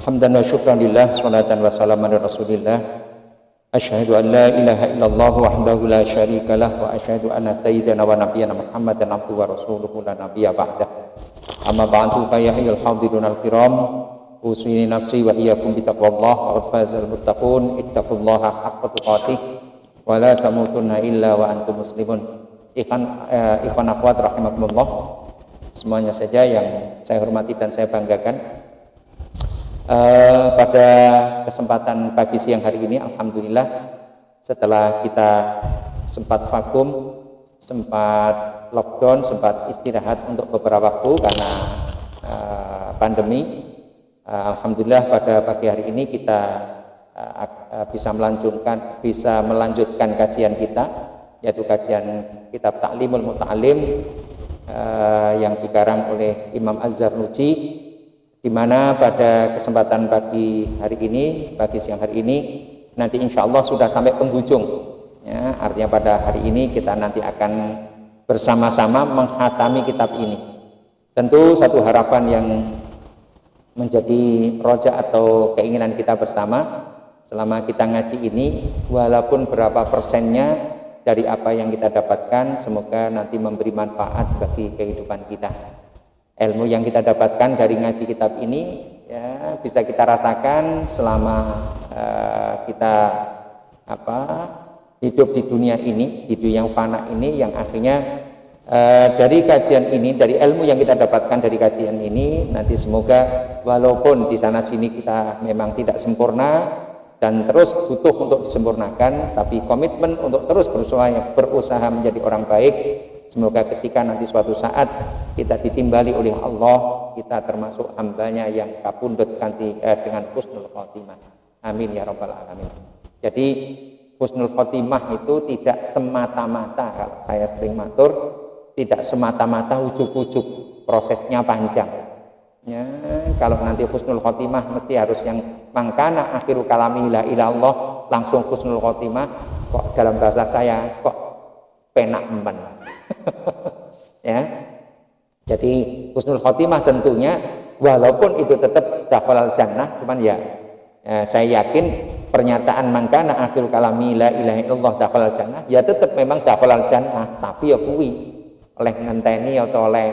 Hamdan wa syukran lillah, salatan wa salaman ala rasulillah. Asyhadu an la ilaha illallah wahdahu la syarikalah wa asyhadu anna sayyidana wa nabiyyana Muhammadan abduhu wa rasuluhu la nabiyya ba'dah. Amma ba'du fa ya ayyuhal hadirun al-kiram, usini nafsi wa iyyakum bi taqwallah wa fazal muttaqun ittaqullaha haqqa tuqatih wa la tamutunna illa wa antum muslimun. Ikhwan akhwat rahimakumullah, semuanya saja yang saya hormati dan saya banggakan. Pada kesempatan pagi siang hari ini, alhamdulillah, setelah kita sempat vakum, sempat lockdown, sempat istirahat untuk beberapa waktu karena pandemi, alhamdulillah pada pagi hari ini kita bisa melanjutkan kajian kita, yaitu kajian kitab Ta'limul Muta'allim yang dikarang oleh Imam Az-Zarnuji, di mana pada kesempatan pagi siang hari ini nanti insya Allah sudah sampai penghujung, ya, artinya pada hari ini kita nanti akan bersama-sama menghatami kitab ini. Tentu satu harapan yang menjadi roja atau keinginan kita bersama selama kita ngaji ini, walaupun berapa persennya dari apa yang kita dapatkan, semoga nanti memberi manfaat bagi kehidupan kita. Ilmu yang kita dapatkan dari ngaji kitab ini, ya, bisa kita rasakan selama kita hidup di dunia ini, di dunia yang fana ini, yang akhirnya dari kajian ini, dari ilmu yang kita dapatkan dari kajian ini, nanti semoga walaupun di sana sini kita memang tidak sempurna dan terus butuh untuk disempurnakan, tapi komitmen untuk terus berusaha menjadi orang baik. Semoga ketika nanti suatu saat kita ditimbali oleh Allah, kita termasuk hambanya yang kapundhut dengan husnul khotimah. Amin ya rabbal alamin. Jadi husnul khotimah itu tidak semata-mata, kalau saya sering matur, tidak semata-mata ujuk-ujuk, prosesnya panjang. Ya, kalau nanti husnul khotimah mesti harus yang mangkana akhiru kalami la ilaha illallah, langsung husnul khotimah. Kok dalam bahasa saya kok penak men. Ya, jadi husnul khotimah tentunya walaupun itu tetap dakhalal jannah, cuman saya yakin pernyataan mangkana akhir kalami la ilaha illallah dakhalal jannah, ya tetap memang dakhalal jannah, tapi ya kuwi oleh ngenteni atau oleh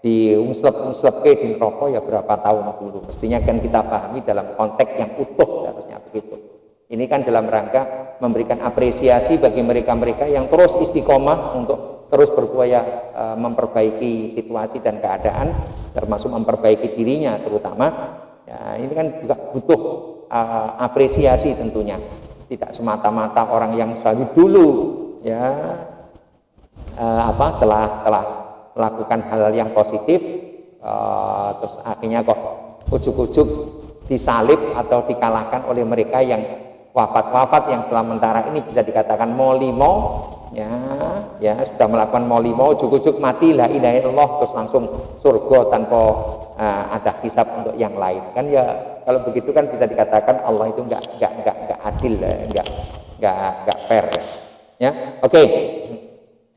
diungslep-ungslep di neraka ya berapa tahun dulu. Mestinya kan kita pahami dalam konteks yang utuh, seharusnya begitu. Ini kan dalam rangka memberikan apresiasi bagi mereka-mereka yang terus istiqomah untuk terus berupaya memperbaiki situasi dan keadaan, termasuk memperbaiki dirinya terutama. Ya, ini kan juga butuh apresiasi tentunya. Tidak semata-mata orang yang selalu dulu telah melakukan hal-hal yang positif, terus akhirnya kok ujuk-ujuk disalib atau dikalahkan oleh mereka yang wafat yang sementara ini bisa dikatakan molimo, ya sudah melakukan molimo, ujuk-ujuk mati la ilaha illallah terus langsung surga tanpa ada hisab untuk yang lain. Kan ya kalau begitu kan bisa dikatakan Allah itu enggak adil, enggak fair ya. Ya, oke.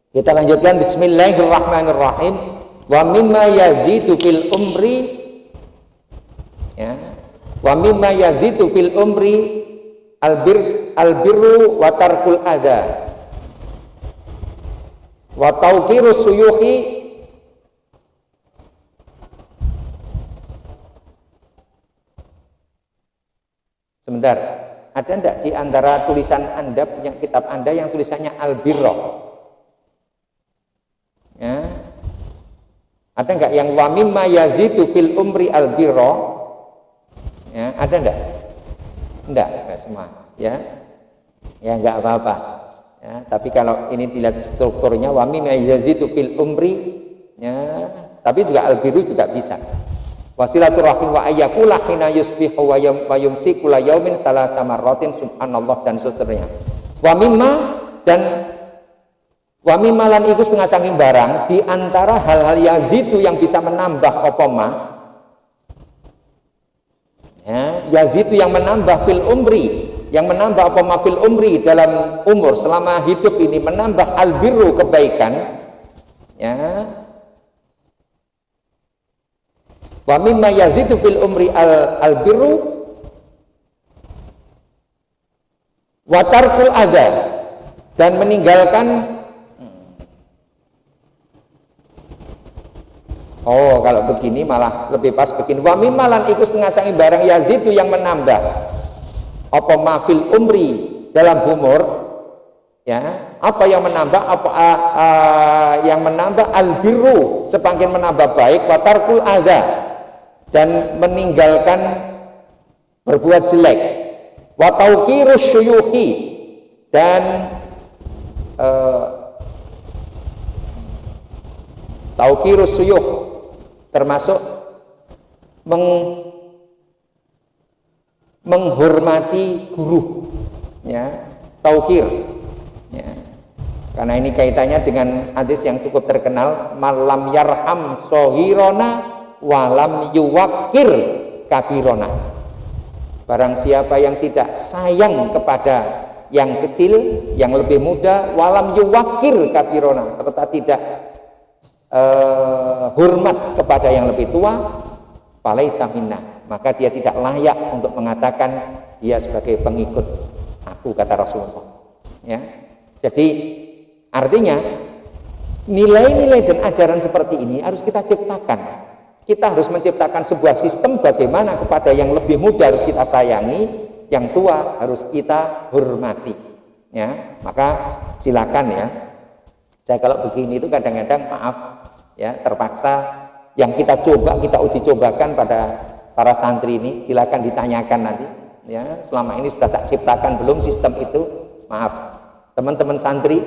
Kita lanjutkan. Bismillahirrahmanirrahim. Wa mimma yazidu fil umri, ya. Wa mimma yazidu fil umri albirru wa tarkul adha wa tawqirus suyuhi sebentar, ada enggak di antara tulisan Anda, punya kitab Anda yang tulisannya albirro? Ya. Ada enggak yang wa mimma yazidu fil umri albirro? Ya, ada enggak? Enggak semua, ya enggak apa-apa, ya. Tapi kalau ini dilihat strukturnya wa mimma yazidu fil umri, ya, tapi juga albiru juga bisa. Wasilaturrahim wa ayyakula hina yusbihu wa yumsiku la yaumin thalatha marratin subhanallah dan seterusnya. Wa mimma lan iku setengah saking barang di antara hal-hal yazidu yang bisa menambah opoma. Ya, yazidu yang menambah fil umri, yang menambah apa mafil umri dalam umur selama hidup ini, menambah albirru kebaikan, ya, Wa mimma yazidu fil umri al-birru wa tarkul adza, dan meninggalkan kalau begini malah lebih pas begini. Wa mimmalan iku setengah sangi barang yazidu yang menambah apa mafil umri dalam umur, ya, apa yang menambah, yang menambah albirru, semakin menambah baik, wa tarkul adza, dan meninggalkan berbuat jelek, wa tauqirus syuyuhi, dan tauqirus syuyuh termasuk menghormati guru, ya, tauqir, ya. Karena ini kaitannya dengan hadis yang cukup terkenal, malam yarham sohirona walam yuwakir kabirona. Barang siapa yang tidak sayang kepada yang kecil, yang lebih muda, walam yuwakir kabirona, serta tidak hormat kepada yang lebih tua, falaisa minna, maka dia tidak layak untuk mengatakan dia sebagai pengikut aku, kata Rasulullah, ya. Jadi artinya nilai-nilai dan ajaran seperti ini harus kita ciptakan. Kita harus menciptakan sebuah sistem bagaimana kepada yang lebih muda harus kita sayangi, yang tua harus kita hormati, ya. Maka silakan, ya. Saya kalau begini itu kadang-kadang maaf, ya, terpaksa yang kita coba, kita uji cobakan pada para santri ini, silakan ditanyakan nanti, ya, selama ini sudah tak ciptakan belum sistem itu. Maaf teman-teman santri,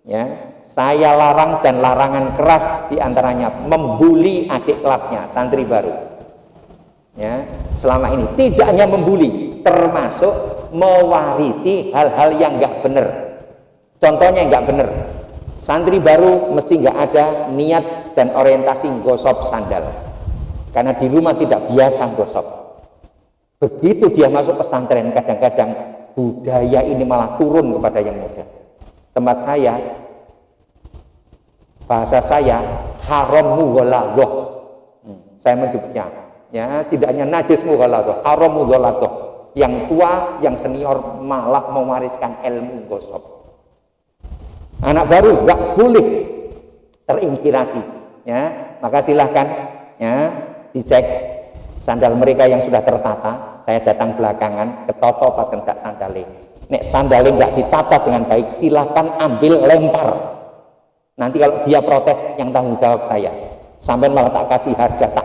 ya, saya larang, dan larangan keras diantaranya membuli adik kelasnya santri baru, ya. Selama ini tidak hanya membuli, termasuk mewarisi hal-hal yang nggak benar. Contohnya nggak benar, santri baru mesti nggak ada niat dan orientasi gosok sandal, karena di rumah tidak biasa gosok. Begitu dia masuk pesantren, kadang-kadang budaya ini malah turun kepada yang muda. Tempat saya, bahasa saya, haram mughaladhah. Saya menyebutnya, ya, tidak hanya najis mughaladhah, haram mughaladhah. Yang tua, yang senior malah mewariskan ilmu gosok. Anak baru nggak boleh terinspirasi, ya. Maka silahkan, ya, dicek sandal mereka yang sudah tertata. Saya datang belakangan, ketoto apa kendak sandale. Nek sandale nggak ditata dengan baik, silahkan ambil, lempar. Nanti kalau dia protes, yang tanggung jawab saya. Sampai malah tak kasih harga, tak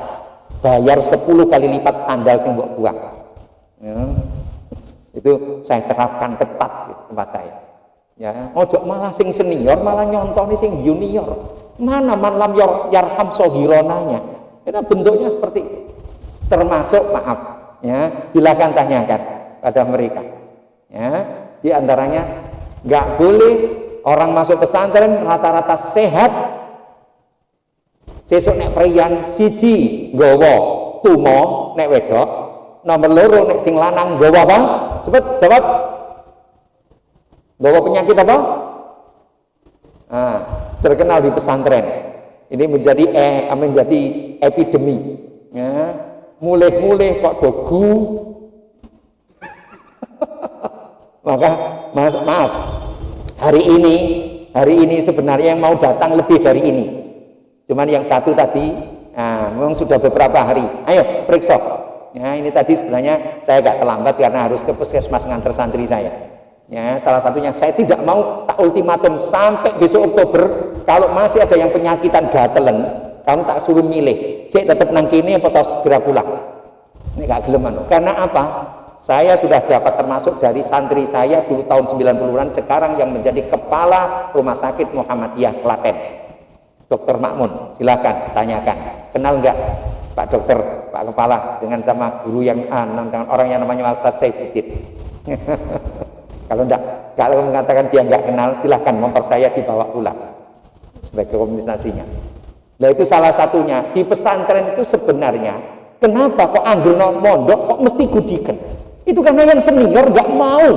bayar 10 kali lipat sandal sing mbok buang, ya. Itu saya terapkan ketat di tempat saya, ya. Ojo malah sing senior malah nyontoni sing junior. Mana malam yarham sohironanya, itu bentuknya seperti itu. Termasuk, maaf, ya, silakan tanyakan pada mereka, ya. Di antaranya nggak boleh orang masuk pesantren rata-rata sehat, sesuk nek priyan siji nggawa tumo nek wedok, nomor loro nek sing lanang nggawa apa? Cepet jawab. Nggawa penyakit apa? Nah, terkenal di pesantren. Ini menjadi epidemi, ya. Mulai kok dogu. Maka maaf, hari ini sebenarnya yang mau datang lebih dari ini. Cuman yang satu tadi, memang sudah beberapa hari. Ayo periksa. Ya, ini tadi sebenarnya saya agak terlambat karena harus ke puskesmas nganter santri saya. Ya, salah satunya saya tidak mau tak ultimatum sampai besok Oktober. Kalau masih ada yang penyakitan gatelen, kamu tak suruh milih. Cek tetap nang kene apa tos segera pulang. Ini gak gelem. Karena apa? Saya sudah dapat termasuk dari santri saya dulu tahun 90-an, sekarang yang menjadi kepala Rumah Sakit Muhammadiyah Klaten, Dokter Makmun. Silakan tanyakan, kenal nggak Pak Dokter, Pak Kepala dengan sama guru yang dengan orang yang namanya Ustadz Saifuddin. Kalau mengatakan dia nggak kenal, silahkan motor saya dibawa pulang sebagai kompensasinya. Nah, itu salah satunya. Di pesantren itu sebenarnya kenapa kok anggerno mondok kok mesti gudikan? Itu karena yang senior nggak mau,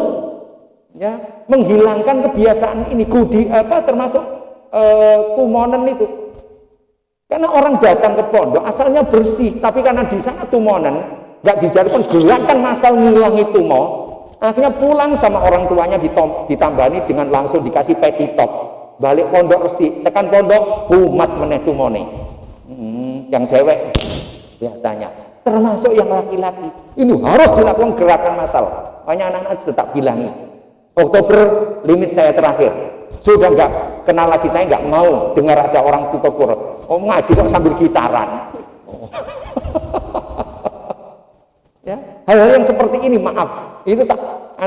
ya, menghilangkan kebiasaan ini. Termasuk kumonen itu. Karena orang datang ke pondok asalnya bersih, tapi karena di sana tumonan, nggak dijalankan gerakan masal ngulangi tumo, akhirnya pulang sama orang tuanya ditambani dengan langsung dikasih peti top, balik pondok bersih, tekan pondok kumat meneh tumone. Yang cewek biasanya, termasuk yang laki-laki, ini harus dilakukan gerakan masal. Makanya anak-anak tetap bilangi, Oktober limit saya terakhir, sudah nggak kenal lagi, saya nggak mau dengar ada orang tutup kurut. Oh, ngaji kok sambil gitaran. Ya, hal-hal yang seperti ini maaf, itu tak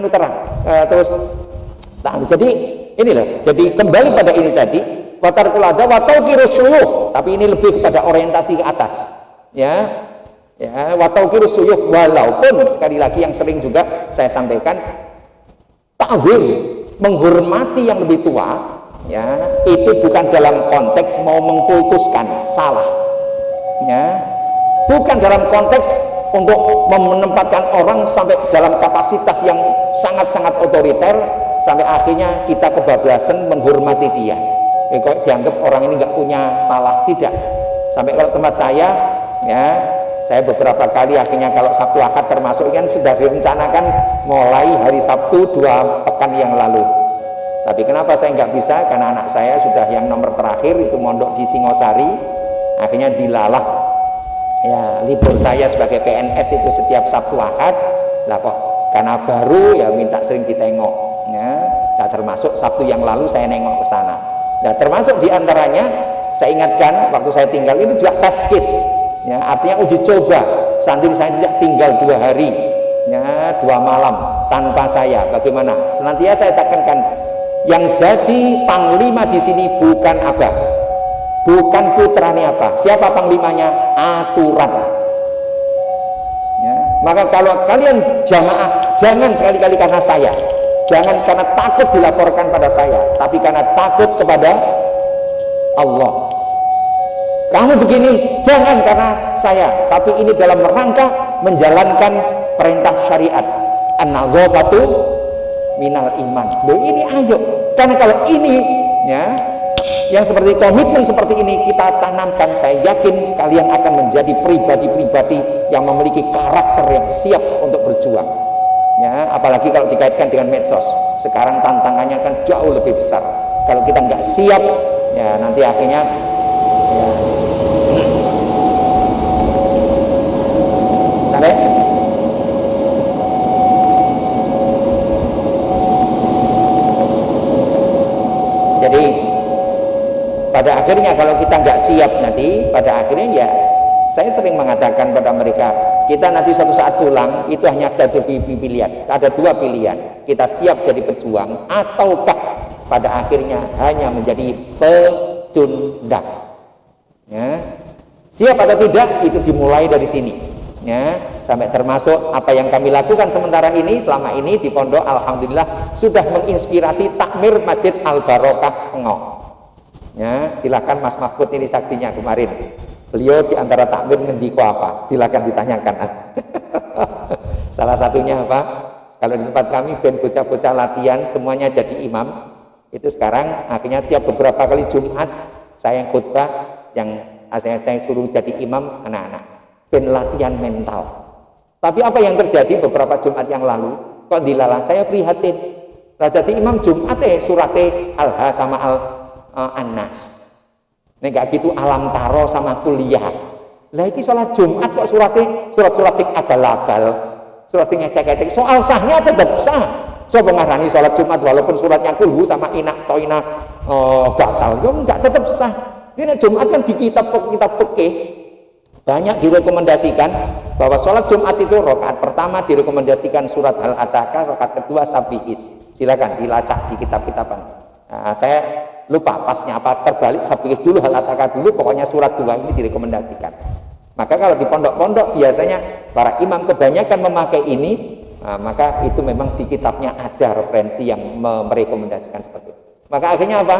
terang. Terus jadi inilah, jadi kembali pada ini tadi, watarkul ada watauqirus syuyukh, tapi ini lebih kepada orientasi ke atas. Ya, watauqirus syuyukh, walaupun sekali lagi yang sering juga saya sampaikan, ta'zim, menghormati yang lebih tua, ya, itu bukan dalam konteks mau mengkultuskan, salah. Ya, bukan dalam konteks untuk menempatkan orang sampai dalam kapasitas yang sangat-sangat otoriter sampai akhirnya kita kebablasan menghormati dia. Kok dianggap orang ini nggak punya salah, tidak. Sampai kalau tempat saya, ya, saya beberapa kali akhirnya kalau Sabtu Ahad termasuk kan sudah direncanakan mulai hari Sabtu 2 pekan yang lalu. Tapi kenapa saya nggak bisa? Karena anak saya sudah yang nomor terakhir itu mondok di Singosari, akhirnya dilalah. Ya, libur saya sebagai PNS itu setiap Sabtu Ahad, lah kok karena baru ya minta sering ditengok. Ya, nah termasuk Sabtu yang lalu saya nengok ke sana. Nah termasuk diantaranya saya ingatkan waktu saya tinggal itu juga taskis. Ya, artinya uji coba. Santri saya tidak tinggal 2 hari, ya 2 malam tanpa saya. Bagaimana? Senantiasa saya tekankan. Yang jadi panglima di sini bukan abah, bukan putranya apa. Siapa panglimanya? Aturan. Ya. Maka kalau kalian jamaah, jangan sekali-kali karena saya, jangan karena takut dilaporkan pada saya, tapi karena takut kepada Allah. Kamu begini, jangan karena saya, tapi ini dalam rangka menjalankan perintah syariat. An-nazafatu minal iman. Loh ini ayo, karena kalau ini ya yang seperti komitmen seperti ini kita tanamkan, saya yakin kalian akan menjadi pribadi-pribadi yang memiliki karakter yang siap untuk berjuang. Ya, apalagi kalau dikaitkan dengan medsos. Sekarang tantangannya kan jauh lebih besar. Kalau kita nggak siap, ya nanti akhirnya ya, sampai jadi pada akhirnya kalau kita nggak siap nanti pada akhirnya ya saya sering mengatakan pada mereka, kita nanti suatu saat pulang itu hanya ada 2 pilihan, ada 2 pilihan, kita siap jadi pejuang ataukah pada akhirnya hanya menjadi pecundang. Ya, siap atau tidak itu dimulai dari sini. Ya, sampai termasuk apa yang kami lakukan sementara ini selama ini di pondok, alhamdulillah sudah menginspirasi takmir Masjid Al Barokah Pengok. Ya, silakan Mas Mahfud ini saksinya kemarin. Beliau di antara takmir ngendiko apa? Silakan ditanyakan. Salah satunya apa? Kalau di tempat kami ben bocah-bocah latihan semuanya jadi imam. Itu sekarang akhirnya tiap beberapa kali Jumat saya yang khutbah, yang saya suruh jadi imam anak-anak. Ben latihan mental. Tapi apa yang terjadi beberapa Jumat yang lalu? Kok dilalah? Saya prihatin. Lah jadi imam Jumat surate Al-Ha sama An-Nas. Nek gak gitu alam taro sama kuliah. Lah iki sholat Jumat kok surate surat-surat sing abal-abal, surat sing ngecek-ngecek. Soal sahnya tetap sah. Sapa ngarani sholat Jumat walaupun suratnya kulhu sama inak toina batal, yo enggak tetap sah. Ini Jumat kan di kitab fikih banyak direkomendasikan bahwa sholat Jumat itu rakaat pertama direkomendasikan surat Al-Ataka, rakaat kedua Sabihis. Silakan dilacak di kitab-kitaban. Nah, saya lupa pasnya apa, terbalik Sabihis dulu, Al-Ataka dulu, pokoknya surat 2 ini direkomendasikan. Maka kalau di pondok-pondok biasanya para imam kebanyakan memakai ini, nah, maka itu memang di kitabnya ada referensi yang merekomendasikan seperti itu. Maka akhirnya apa?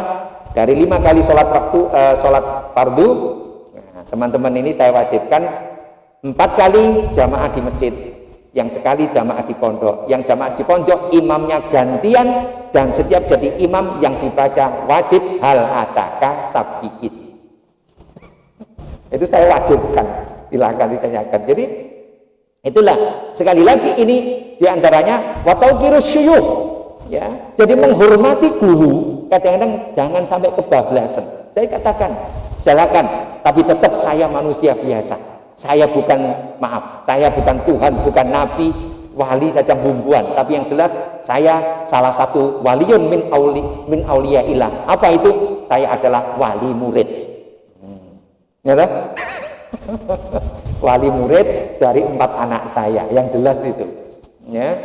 Dari 5 kali sholat waktu sholat fardu, nah, teman-teman ini saya wajibkan 4 kali jamaah di masjid, yang sekali jamaah di pondok. Yang jamaah di pondok imamnya gantian, dan setiap jadi imam yang dibaca wajib hal ataka sabihis. Itu saya wajibkan, silahkan ditanyakan. Jadi itulah sekali lagi ini diantaranya watauqirus syuyukh, ya. Jadi menghormati guru kadang-kadang jangan sampai kebablasan. Saya katakan silakan, tapi tetap saya manusia biasa. Saya bukan, maaf, saya bukan Tuhan, bukan Nabi, wali saja bumbuan, tapi yang jelas saya salah satu waliyun min auliya ilah. Apa itu? Saya adalah wali murid. Ya tak? Wali murid dari 4 anak saya, yang jelas itu. Ya.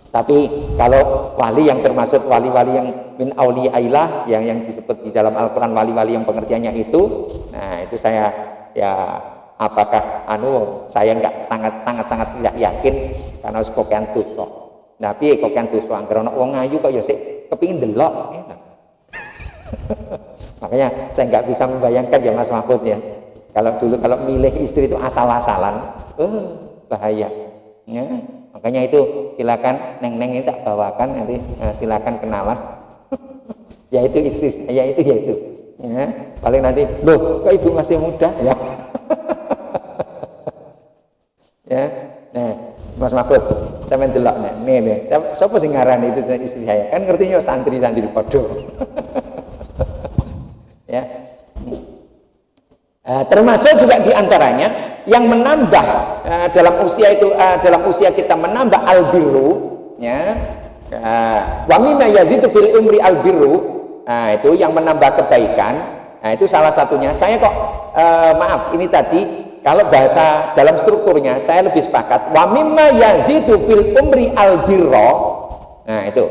Tapi kalau wali yang termasuk wali-wali yang min auliya ilah, yang disebut di dalam Al-Quran wali-wali yang pengertiannya itu, nah itu saya ya apakah saya nggak sangat tidak yakin karena kokian dosa. Tapi kokian dosa angger ana wong ayu kok ya sik kepingin delok. Makanya saya nggak bisa membayangkan ya Mas Mahfud ya. Kalau dulu kalau milih istri itu asal-asalan, bahaya. Ya. Makanya itu silakan neng-neng ini tak bawakan nanti silakan kenalan. Ya itu istri, ya itu. Ya. Paling nanti, loh kok ibu masih muda ya. Ya, nah, Mas Mahfud, saya main delok nih. Siapa sing ngarani itu istri saya? Kan ngertinya santri-santri podo. Ya. Termasuk juga diantaranya yang menambah dalam usia kita menambah albirru, ya. Wa mimma yazidu fil umri albirru, itu yang menambah kebaikan. Nah, itu salah satunya. Saya kok maaf, ini tadi kalau bahasa dalam strukturnya saya lebih sepakat wa mimma yazidu fil umri albirra. Nah, itu.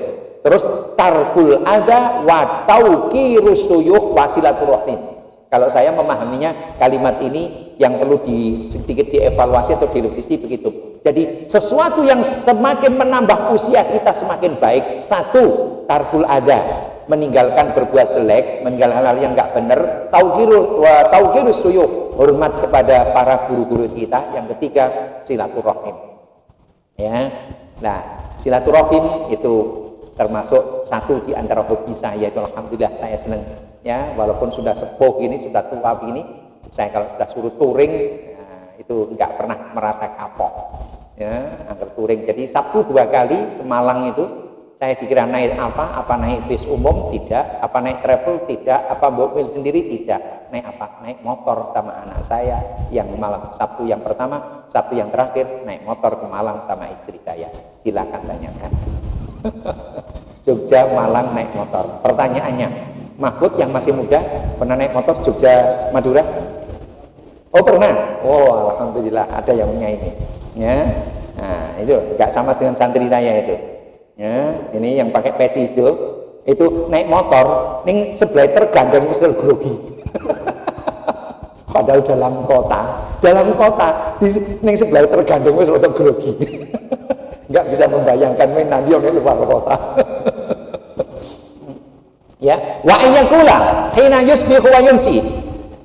Terus tarkul ada wa tauqirus suyukh wasilaturrahim. Kalau saya memahaminya kalimat ini yang perlu sedikit dievaluasi atau direvisi begitu. Jadi sesuatu yang semakin menambah usia kita semakin baik. Satu, tarkul ada, meninggalkan berbuat jelek, meninggalkan hal yang nggak benar. Tauqirus suyukh, hormat kepada para guru-guru kita. Yang ketiga, silaturahim. Ya, nah silaturahim itu termasuk satu di antara hobi saya. Itu alhamdulillah saya senang. Ya, walaupun sudah sepuh gini, sudah tua begini, saya kalau sudah suruh touring, ya, itu nggak pernah merasa kapok. Ya, angker touring. Jadi Sabtu 2 kali ke Malang itu, saya dikira naik apa naik bis umum tidak, apa naik travel tidak, apa mobil sendiri tidak, naik apa? Naik motor sama anak saya yang malam Sabtu yang pertama, Sabtu yang terakhir naik motor ke Malang sama istri saya. Silakan tanyakan. Jogja Malang naik motor. Pertanyaannya, Mahfud yang masih muda pernah naik motor Jogja Madura? Oh pernah. Oh alhamdulillah ada yang punya ini. Ya, nah itu nggak sama dengan santri saya itu. Ya, ini yang pakai peci itu naik motor, ning sebelah tergandeng misal grogi. Padahal dalam kota ning sebelah tergandeng misal grogi. Nggak bisa membayangkan nanti orang luar kota. Ya, wa ayyakula hina yusbihu wa yumsi.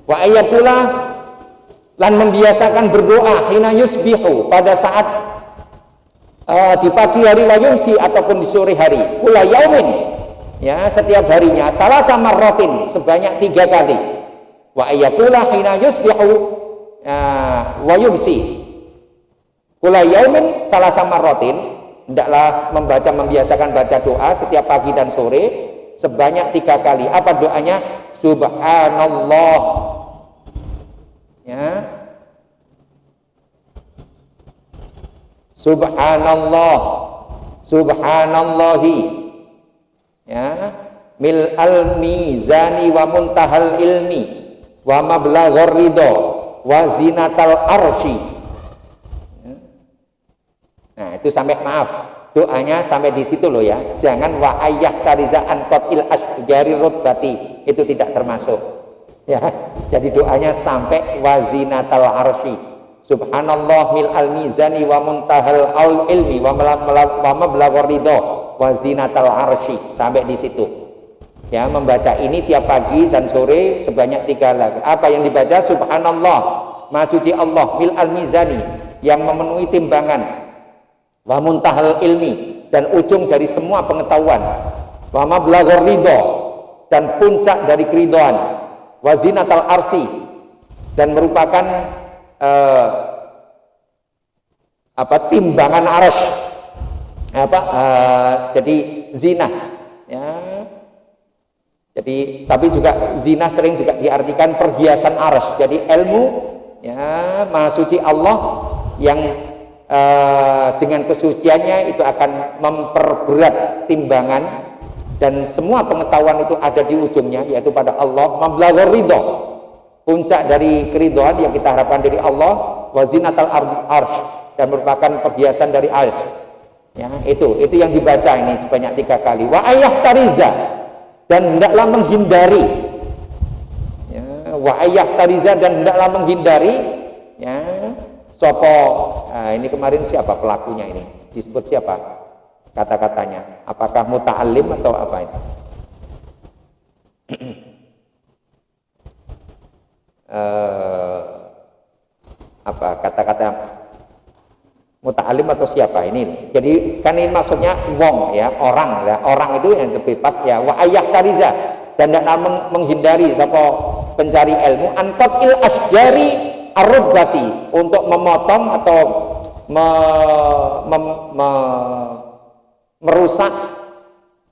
Wa ayyakula lan membiasakan berdoa hina yusbihu pada saat di pagi hari wa yumsi ataupun di sore hari. Kula yaumin, ya setiap harinya talata marratin sebanyak 3 kali. Wa ayyakula hina yusbihu wa yumsi. Kula yaumin talata marratin, hendaklah membiasakan baca doa setiap pagi dan sore sebanyak 3 kali. Apa doanya? Subhanallah. Ya. Subhanallah. Subhanallahi. Ya. Mil al mizani wa muntahal ilmi wa mablaghar ridha wa zinatal arsy. Ya. Nah, itu sampai maaf. Doanya sampai di situ loh ya. Jangan wa ayyah tarizaan qatil asjari rutbati, itu tidak termasuk. Ya. Jadi doanya sampai wazinatal arsy. Subhanallah mil al mizani wa muntahal al ilmi wa mablaghar ridha wa zinatal arsy, sampai di situ. Ya, membaca ini tiap pagi dan sore sebanyak 3 kali. Apa yang dibaca? Subhanallah, Maha Suci Allah, mil al mizani, yang memenuhi timbangan, wa muntahal ilmi, dan ujung dari semua pengetahuan, wa mablaghar ridha, dan puncak dari keridhaan, wa zinatal arsy, dan merupakan timbangan arsy. Jadi zina, ya. Jadi tapi juga zina sering juga diartikan perhiasan arsy. Jadi ilmu, ya, Maha Suci Allah yang dengan kesuciannya itu akan memperberat timbangan, dan semua pengetahuan itu ada di ujungnya, yaitu pada Allah. Mablaghur ridho, puncak dari keridhaan yang kita harapkan dari Allah. Wa zinatal arsy, dan merupakan perhiasan dari arsy, ya. Itu yang dibaca ini sebanyak 3 kali. Wa ayah tariza, dan hendaklah menghindari, ya. Wa ayah tariza, dan hendaklah menghindari, ya. Sopo, ini kemarin siapa pelakunya ini? Disebut siapa kata-katanya? Apakah muta'allim atau apa ini? Apa kata-kata muta'allim atau siapa ini? Jadi kan ini maksudnya wong, ya, orang, ya. Orang itu yang lebih pas, ya. Wa ayah tariza, dan hendaklah menghindari sopo pencari ilmu anqatil asjari arubati, untuk memotong atau merusak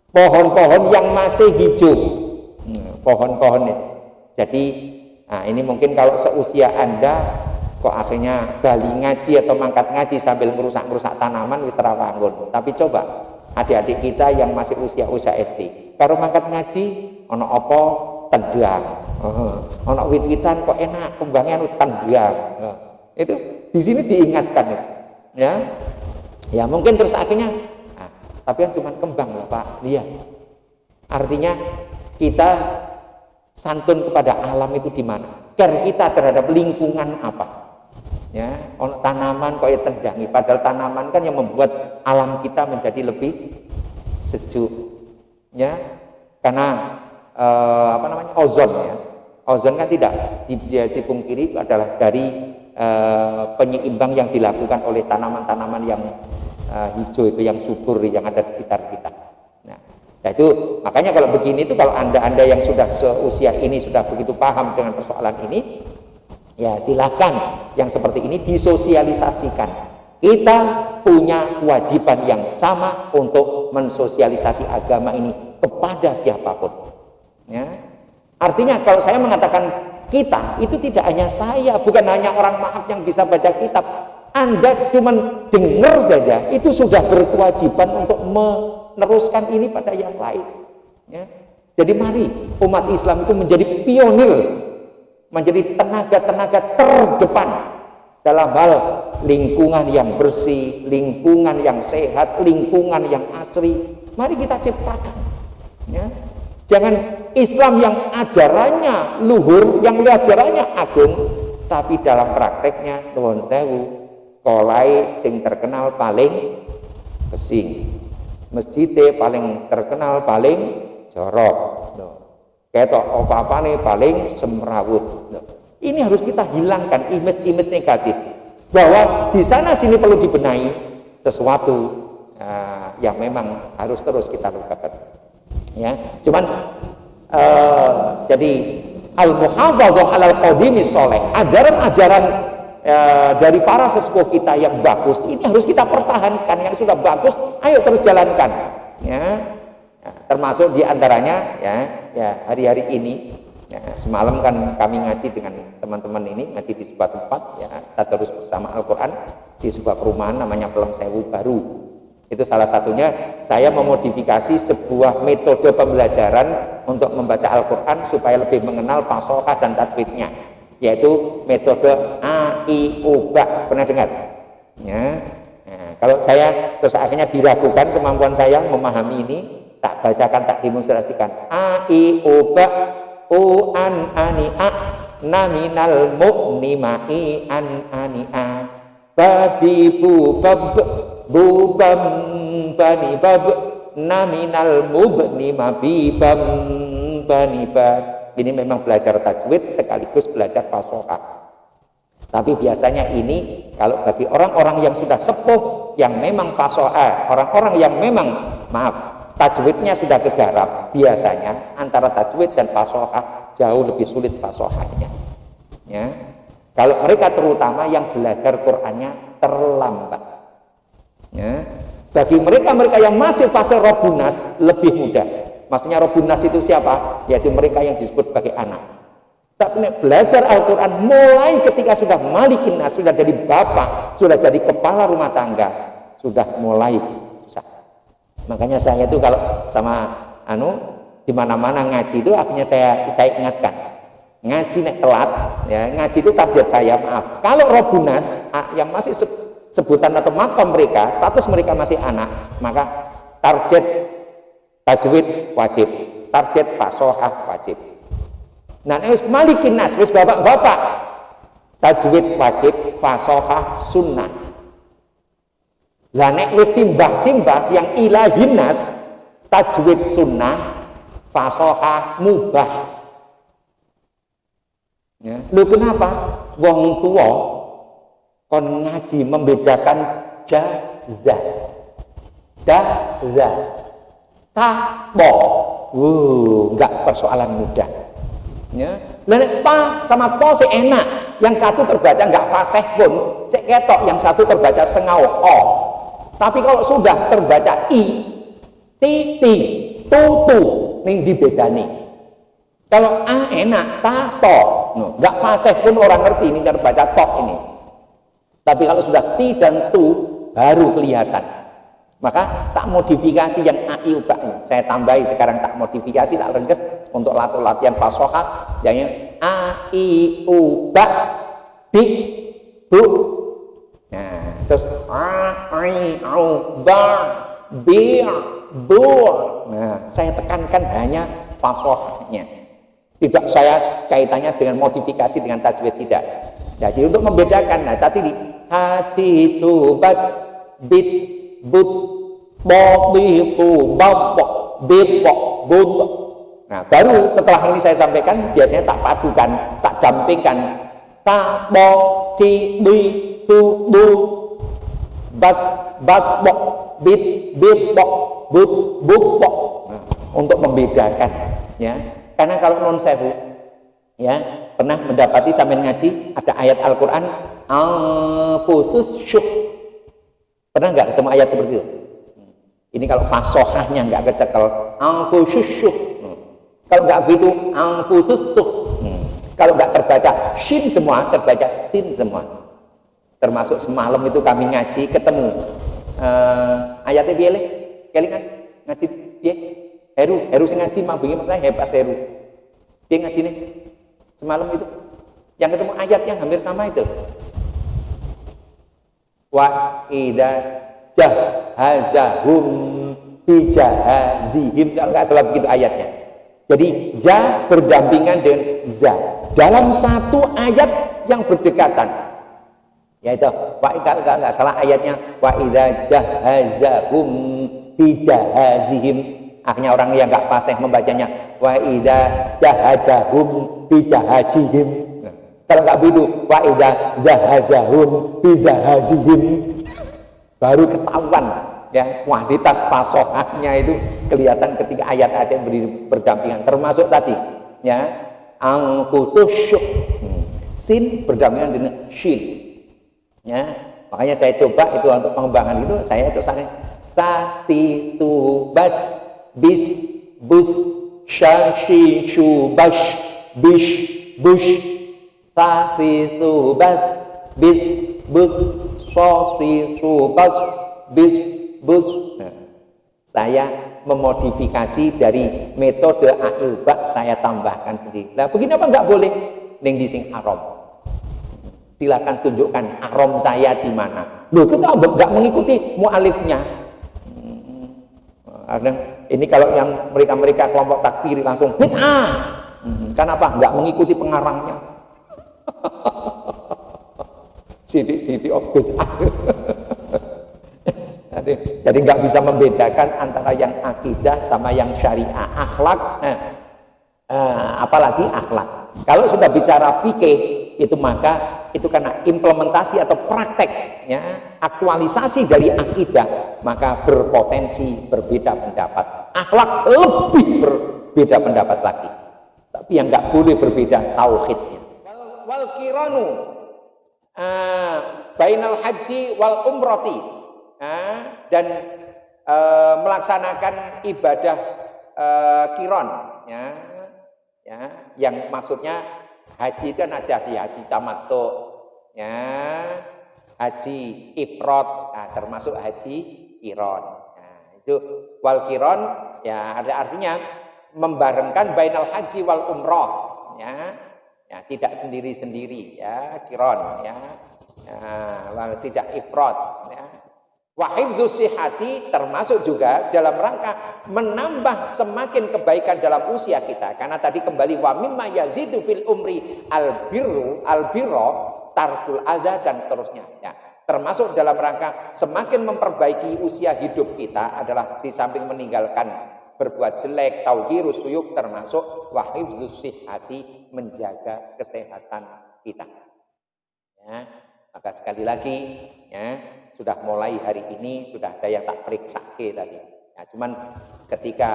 pohon-pohon yang masih hijau, pohon-pohon itu. Jadi ini mungkin kalau seusia Anda kok akhirnya bali ngaji atau mangkat ngaji sambil merusak-merusak tanaman, wis ra wangun. Tapi coba adik-adik kita yang masih usia-usia SD, kalau mangkat ngaji ono apa tendang, ono wit-witan kok enak kembangnya anu tendang. Itu di sini diingatkan, ya. Ya mungkin terus akhirnya tapi kan cuma kembang lah Pak, lihat. Artinya kita santun kepada alam itu di mana? Care kita terhadap lingkungan apa? Ya, ono tanaman kok ya tendangi, padahal tanaman kan yang membuat alam kita menjadi lebih sejuk, ya. Karena ozon, ya. Ozon kan tidak dipungkiri itu adalah dari penyeimbang yang dilakukan oleh tanaman-tanaman yang hijau itu, yang subur yang ada di sekitar kita. Nah, itu makanya kalau begini itu, kalau anda yang sudah seusia ini sudah begitu paham dengan persoalan ini, ya silakan yang seperti ini disosialisasikan. Kita punya kewajiban yang sama untuk mensosialisasi agama ini kepada siapapun, ya. Artinya kalau saya mengatakan kita, itu tidak hanya saya, bukan hanya orang maaf yang bisa baca kitab. Anda cuma dengar saja itu sudah berkewajiban untuk meneruskan ini pada yang lain, ya. Jadi mari umat Islam itu menjadi pionir, menjadi tenaga-tenaga terdepan dalam hal lingkungan yang bersih, lingkungan yang sehat, lingkungan yang asri. Mari kita ciptakan, ya. Jangan Islam yang ajarannya luhur, yang ajarannya agung, tapi dalam prakteknya nuwun sewu, kolai sing terkenal paling pesing, masjidnya paling terkenal paling jorok, ketok apa-apane paling semrawut. Ini harus kita hilangkan image-image negatif, bahwa di sana sini perlu dibenahi sesuatu yang memang harus terus kita lakukan, ya. Cuman jadi al-muhafadzah alal qadimi sholeh, ajaran-ajaran dari para sesepuh kita yang bagus ini harus kita pertahankan. Yang sudah bagus ayo terus jalankan, ya. Termasuk diantaranya, ya hari-hari ini, ya, semalam kan kami ngaji dengan teman-teman ini, ngaji di sebuah tempat, ya, tadarus bersama Al-Quran di sebuah perumahan namanya Pelem Sewu Baru. Itu salah satunya saya memodifikasi sebuah metode pembelajaran untuk membaca Al-Quran supaya lebih mengenal fasohah dan tajwidnya, yaitu metode A, I, U, Ba. Pernah dengar? Ya. Nah, kalau saya terus akhirnya diragukan kemampuan saya memahami ini, tak bacakan, tak demonstrasikan. A, I, U, Ba, U, An, Ani, A, Naminal, Mu'ni, Ma'i, An, Ani, A, Babi, Bu, Bab, Bubam, Bani, Bab, Naminal, Mubni, Mabi, Bam, Bani, Bab. Ini memang belajar tajwid sekaligus belajar fasohah. Tapi biasanya ini kalau bagi orang-orang yang sudah sepuh, yang memang fasohah, orang-orang yang memang tajwidnya sudah kegarap, biasanya antara tajwid dan fasohah jauh lebih sulit fasohahnya, ya. Kalau mereka terutama yang belajar Qur'annya terlambat. Ya. Bagi mereka yang masih fase robunas lebih mudah. Maksudnya robunas itu siapa? Yaitu mereka yang disebut sebagai anak. Tapi belajar Al-Quran mulai ketika sudah malikin nas, sudah jadi bapak, sudah jadi kepala rumah tangga, sudah mulai susah. Makanya saya itu kalau sama di mana-mana ngaji itu akhirnya saya ingatkan, ngaji nek telat, ya ngaji itu target saya, maaf. Kalau robunas yang masih sebutan atau makam mereka, status mereka masih anak, maka target tajwid wajib, target fasohah wajib. Nah, wis malikin nas, wis bapak-bapak, tajwid wajib, fasohah sunnah. Lah nek wis simbah-simbah yang ilahin nas, tajwid sunnah, fasohah mubah. Ya. Lu kenapa? Wong tua kon ngaji membedakan jaza, daza, tabo. Enggak persoalan mudah. Ya, lalu pa sama po si enak, yang satu terbaca nggak fasih pun, si ketok yang satu terbaca sengau o. Tapi kalau sudah terbaca i, titi, tutu, ning dibedani. Kalau a enak, ta to, nggak fasih pun orang ngerti ini terbaca to ini. Tapi kalau sudah ti dan tu baru kelihatan. Maka tak modifikasi yang a i u ba. Saya tambahi sekarang tak modifikasi, tak rengges untuk latihan fasohah yang a i u ba bi bu. Nah, terus a i u ba bi bu. Nah, saya tekankan hanya fasohahnya. Tidak saya kaitannya dengan modifikasi dengan tajwid, tidak. Jadi untuk membedakan, nah tadi hati tu bat bit but itu babok bepok but. Nah baru setelah ini saya sampaikan biasanya tak padukan, tak dampingkan ta bo ti bi tu bu bat bok bit bok but buk. Nah, untuk membedakan, ya, karena kalau non sewu, ya, pernah mendapati sambil ngaji ada ayat Al-Quran al-fusus syuh. Pernah nggak ketemu ayat seperti itu? Ini kalau fasohahnya nggak kecekel, al-fusyusyuh. Kalau nggak begitu, al-fusyusyuh. Kalau nggak terbaca shin semua, terbaca sin semua. Termasuk semalam itu kami ngaji ketemu ayatnya biele, kelingan ngaji dia. Heru sing ngaji mah begini makanya hebat Heru. Dia ngaji nih semalam itu, yang ketemu ayat yang hampir sama itu. Wa idza jahazahum bijahazihim, kalau nggak salah begitu ayatnya. Jadi ja berdampingan dengan za dalam satu ayat yang berdekatan, yaitu kalau nggak salah ayatnya wa idza jahazahum bijahazihim. Akhirnya orang yang nggak fasih membacanya wa idza jahajahum bijahajihim. Kalau nggak begitu, wa idza zahazahum bizahazihim, baru ketahuan, ya, kualitas fasohahnya itu kelihatan ketika ayat-ayat yang berdampingan. Termasuk tadi, ya, al-fusyuh, sin berdampingan dengan shin, ya. Makanya saya coba itu untuk pengembangan itu, saya sa si tu bas bis bus sha shi shu bash bish bush sa si tu bas bis bus so si su bas bis bus. Nah, saya memodifikasi dari metode A-I-U-B-A, saya tambahkan sendiri. Nah begini apa nggak boleh? Ning di sing haram. Silakan tunjukkan haram saya di mana. Loh, kita nggak mengikuti mu'alifnya. Ini kalau yang mereka kelompok takfiri langsung bid'ah. Kenapa? Nggak mengikuti pengarangnya. Sidik bid'ah. Jadi nggak bisa membedakan antara yang akidah sama yang syariah, akhlak, apalagi akhlak. Kalau sudah bicara fikih itu maka itu karena implementasi atau praktek, ya, aktualisasi dari akidah, maka berpotensi berbeda pendapat. Akhlak lebih berbeda pendapat lagi. Tapi yang nggak boleh berbeda tauhidnya. Wal kiranu bainal haji wal umrati, dan melaksanakan ibadah kiron, ya, yang maksudnya haji kan ada di haji tamattu, ya, haji ifrad, termasuk haji kiron. Nah, itu wal kiron, ya artinya membarengkan bainal haji wal umroh, ya, tidak sendiri-sendiri, ya, kiron, ya, tidak ifrad, ya. Wa hifzus sihhati, termasuk juga dalam rangka menambah semakin kebaikan dalam usia kita, karena tadi kembali wa mimma yazidu fil umri albirro tarkul adza dan seterusnya, ya. Termasuk dalam rangka semakin memperbaiki usia hidup kita adalah di samping meninggalkan berbuat jelek, tauhirus suyuk, termasuk wa hifzus sihhati, menjaga kesehatan kita, ya. Maka sekali lagi, ya, sudah mulai hari ini sudah ada yang tak periksa tadi. Ya, cuman ketika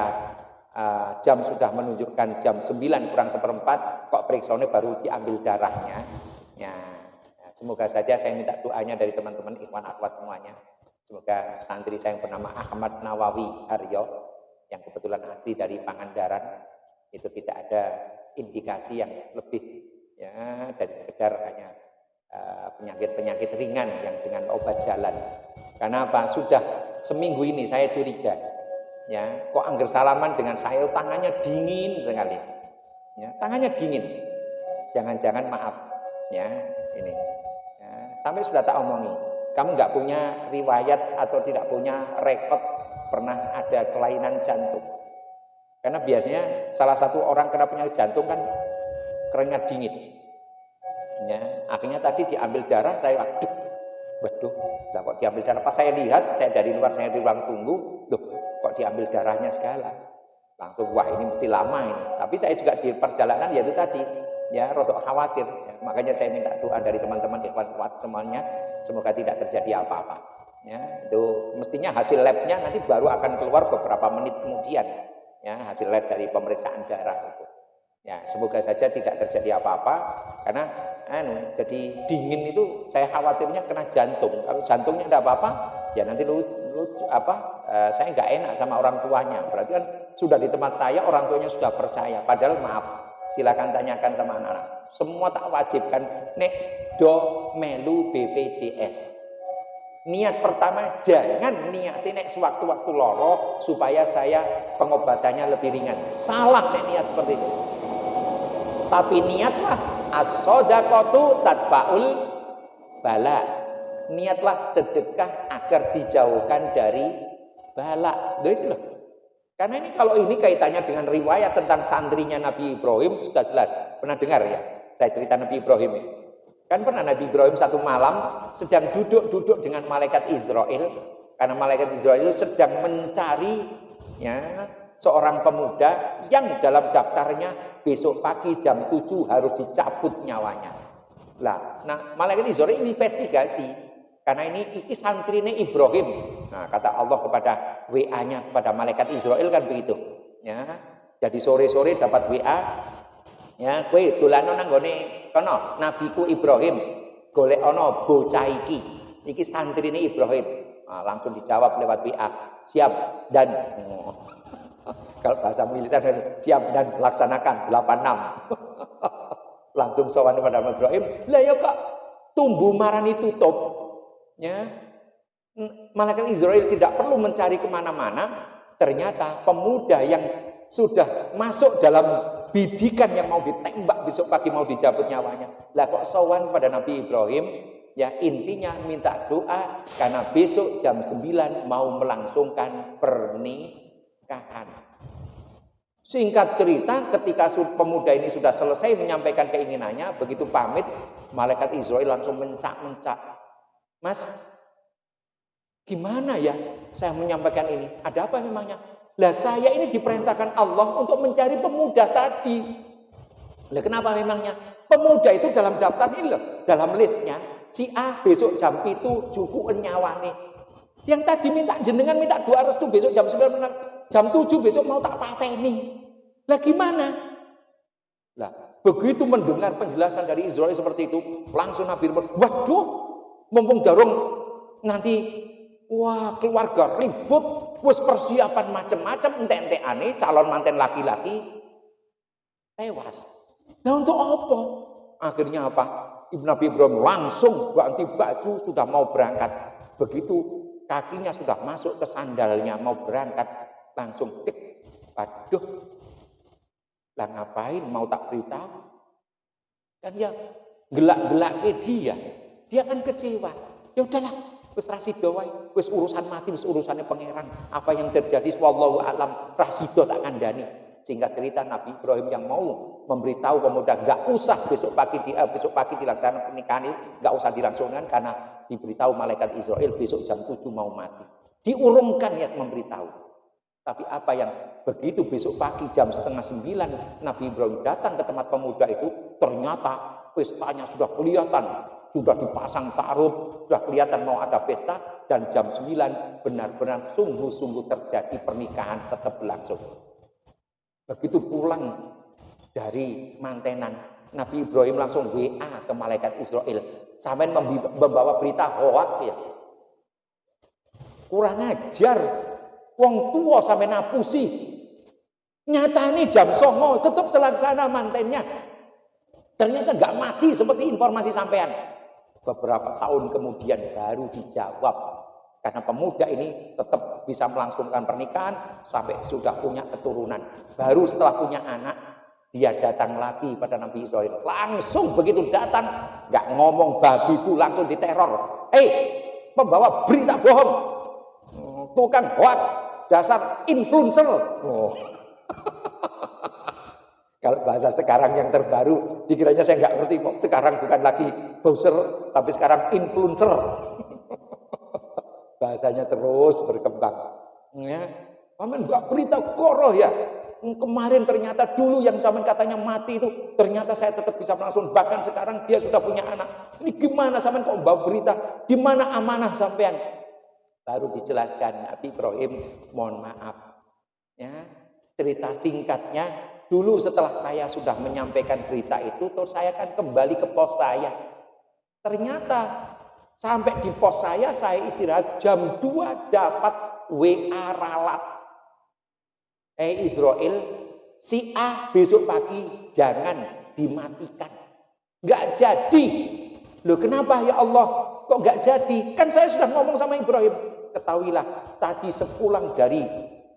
jam sudah menunjukkan jam 9 kurang seperempat, kok periksanya baru diambil darahnya. Ya, semoga saja saya minta doanya dari teman-teman ikhwan akhwat semuanya. Semoga santri saya yang bernama Ahmad Nawawi Haryo, yang kebetulan asli dari Pangandaran, itu tidak ada indikasi yang lebih, ya, dari sekedar hanya penyakit-penyakit ringan yang dengan obat jalan. Karena apa? Sudah seminggu ini saya curiga, ya, kok angger salaman dengan saya tangannya dingin sekali, ya, tangannya dingin. Jangan-jangan maaf, ya, ini, ya, sampai sudah tak omongi, kamu nggak punya riwayat atau tidak punya rekod pernah ada kelainan jantung. Karena biasanya salah satu orang kena penyakit jantung kan keringat dingin. Ya, akhirnya tadi diambil darah, saya waduh, lah kok diambil darah? Pas saya lihat, saya dari luar, saya di ruang tunggu, kok diambil darahnya segala? Langsung, wah ini mesti lama ini. Tapi saya juga di perjalanan, ya itu tadi, ya rotok khawatir. Ya, makanya saya minta doa dari teman-teman ikhwan kuat semuanya, semoga tidak terjadi apa-apa. Ya, itu mestinya hasil labnya nanti baru akan keluar beberapa menit kemudian. Ya, hasil lab dari pemeriksaan darah itu. Ya, semoga saja tidak terjadi apa-apa, karena jadi dingin itu saya khawatirnya kena jantung. Kalau jantungnya ada apa-apa, ya nanti saya nggak enak sama orang tuanya. Berarti kan sudah di tempat saya, orang tuanya sudah percaya. Padahal maaf, silakan tanyakan sama anak-anak. Semua tak wajibkan nek do melu BPJS. Niat pertama, jangan niatin nek sewaktu-waktu loro supaya saya pengobatannya lebih ringan. Salah nek niat seperti itu. Tapi niatlah as-shadaqatu tadfa'ul bala. Niatlah sedekah agar dijauhkan dari bala. Itu loh. Karena ini kalau ini kaitannya dengan riwayat tentang santrinya Nabi Ibrahim sudah jelas. Pernah dengar ya? Saya cerita Nabi Ibrahim ya. Kan pernah Nabi Ibrahim satu malam sedang duduk-duduk dengan malaikat Israel. Karena malaikat Israel itu sedang mencari, ya, seorang pemuda yang dalam daftarnya besok pagi jam 7 harus dicabut nyawanya. Nah, malaikat Israel ini investigasi, karena ini santrine Ibrahim. Nah, kata Allah kepada WA-nya kepada malaikat Israel kan begitu, ya. Jadi sore-sore dapat WA, ya, kowe dolano nang gone kono nabiku Ibrahim, golek ana bocah iki santrine Ibrahim. Nah, langsung dijawab lewat WA, siap dan kalau bahasa militer siap dan laksanakan 86. Langsung sowan kepada Nabi Ibrahim. Lah ya kok tumbuh marani tutup, ya. Malaikat Israel tidak perlu mencari kemana-mana. Ternyata pemuda yang sudah masuk dalam bidikan yang mau ditembak besok pagi mau dicabut nyawanya. Lah kok sowan pada Nabi Ibrahim? Ya intinya minta doa karena besok jam 9 mau melangsungkan pernikahan. Singkat cerita, ketika pemuda ini sudah selesai menyampaikan keinginannya, begitu pamit, malaikat Israel langsung mencak-mencak. Mas, gimana ya saya menyampaikan ini? Ada apa memangnya? Lah saya ini diperintahkan Allah untuk mencari pemuda tadi. Lah kenapa memangnya? Pemuda itu dalam daftar ini loh, dalam listnya, si A besok jam 7 cukup nyawane. Yang tadi minta jenengan minta doa restu besok jam 9 jam 7 besok mau tak pateni. Lah gimana? Lah, begitu mendengar penjelasan dari Israel seperti itu, langsung Nabi Ibrahim, waduh, mumpung darung nanti, wah keluarga ribut, wis persiapan macam-macam, ente-enteane calon manten laki-laki tewas. Nah untuk apa? Akhirnya apa? Ibnu Nabi Ibrahim langsung ganti baju, sudah mau berangkat. Begitu kakinya sudah masuk ke sandalnya mau berangkat, langsung tik, waduh, lah ngapain mau tak beritahu? Kan ya gelak-gelak ke dia kan kecewa. Ya udahlah, wis rasido wae, wis urusan mati, wis urusannya pangeran. Apa yang terjadi wallahu alam, rasido tak kandani. Sehingga cerita Nabi Ibrahim yang mau memberitahu pemuda enggak usah besok pagi dilaksanakan pernikahan itu, enggak usah dilangsungkan karena diberitahu malaikat Israel besok jam 7 mau mati. Diurungkan niat memberitahu. Tapi apa yang begitu besok pagi jam 8:30 Nabi Ibrahim datang ke tempat pemuda itu, ternyata pestanya sudah kelihatan, sudah dipasang taruh, sudah kelihatan mau ada pesta, dan jam 9 benar-benar sungguh-sungguh terjadi pernikahan tetap berlangsung. Begitu pulang dari mantenan, Nabi Ibrahim langsung WA ke malaikat Israel, sampai membawa berita hoak ya. Kurang ajar, wong tua sampai napusi. Nyata ini jam 09 tetap terlaksana mantennya. Ternyata nggak mati seperti informasi sampean. Beberapa tahun kemudian baru dijawab. Karena pemuda ini tetap bisa melangsungkan pernikahan sampai sudah punya keturunan. Baru setelah punya anak, dia datang lagi pada Nabi Israel. Langsung begitu datang, nggak ngomong babi bu, langsung diteror. Pembawa berita bohong, tukang hoak, dasar influencer. Oh. Kalau bahasa sekarang yang terbaru, dikiranya saya nggak ngerti kok. Sekarang bukan lagi browser, tapi sekarang influencer. Bahasanya terus berkembang. Ya, paman nggak berita koroh ya. Kemarin ternyata dulu yang zaman katanya mati itu, ternyata saya tetap bisa langsung. Bahkan sekarang dia sudah punya anak. Ini gimana sampean kok bawa berita? Di mana amanah sampean? Baru dijelaskan Nabi Ibrahim, mohon maaf. Ya, cerita singkatnya, dulu setelah saya sudah menyampaikan berita itu, terus saya kan kembali ke pos saya. Ternyata sampai di pos saya istirahat jam 2 dapat WA ralat. Israel, si A besok pagi jangan dimatikan. Nggak jadi. Loh kenapa ya Allah? Kok nggak jadi? Kan saya sudah ngomong sama Ibrahim. Ketahuilah, tadi sepulang dari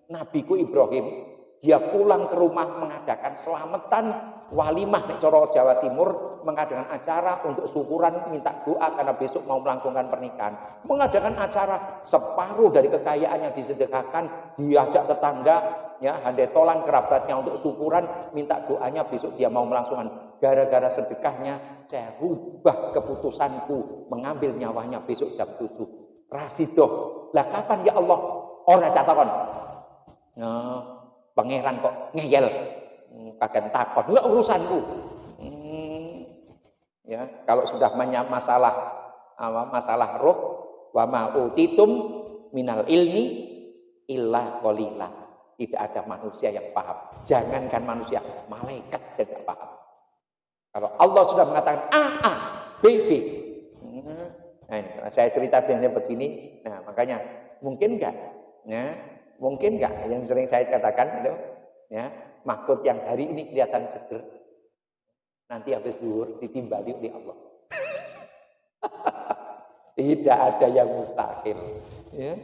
Nabiku Ibrahim, dia pulang ke rumah mengadakan selamatan walimah nek coro Jawa Timur, mengadakan acara untuk syukuran, minta doa karena besok mau melangsungkan pernikahan. Mengadakan acara, separuh dari kekayaan yang disedekahkan diajak tetangga, ya, handetolan kerabatnya untuk syukuran, minta doanya besok dia mau melangsungkan. Gara-gara sedekahnya saya rubah keputusanku mengambil nyawanya besok jam 7. Rasidoh. Lah kapan ya Allah? Ora catakon. Pangeran kok ngeyel, kagak takon, enggak urusanku. Ya, kalau sudah masalah roh, wa ma utitum minal ilmi illa qalila. Tidak ada manusia yang paham. Jangankan manusia, malaikat saja paham. Kalau Allah sudah mengatakan A, B, B. Nah, saya cerita biasanya begini. Nah, makanya mungkin enggak? Ya, mungkin enggak yang sering saya katakan itu, ya, Mahfud yang hari ini kelihatan seger, nanti habis zuhur ditimbali oleh Allah. Tidak ada yang mustahil. Ya.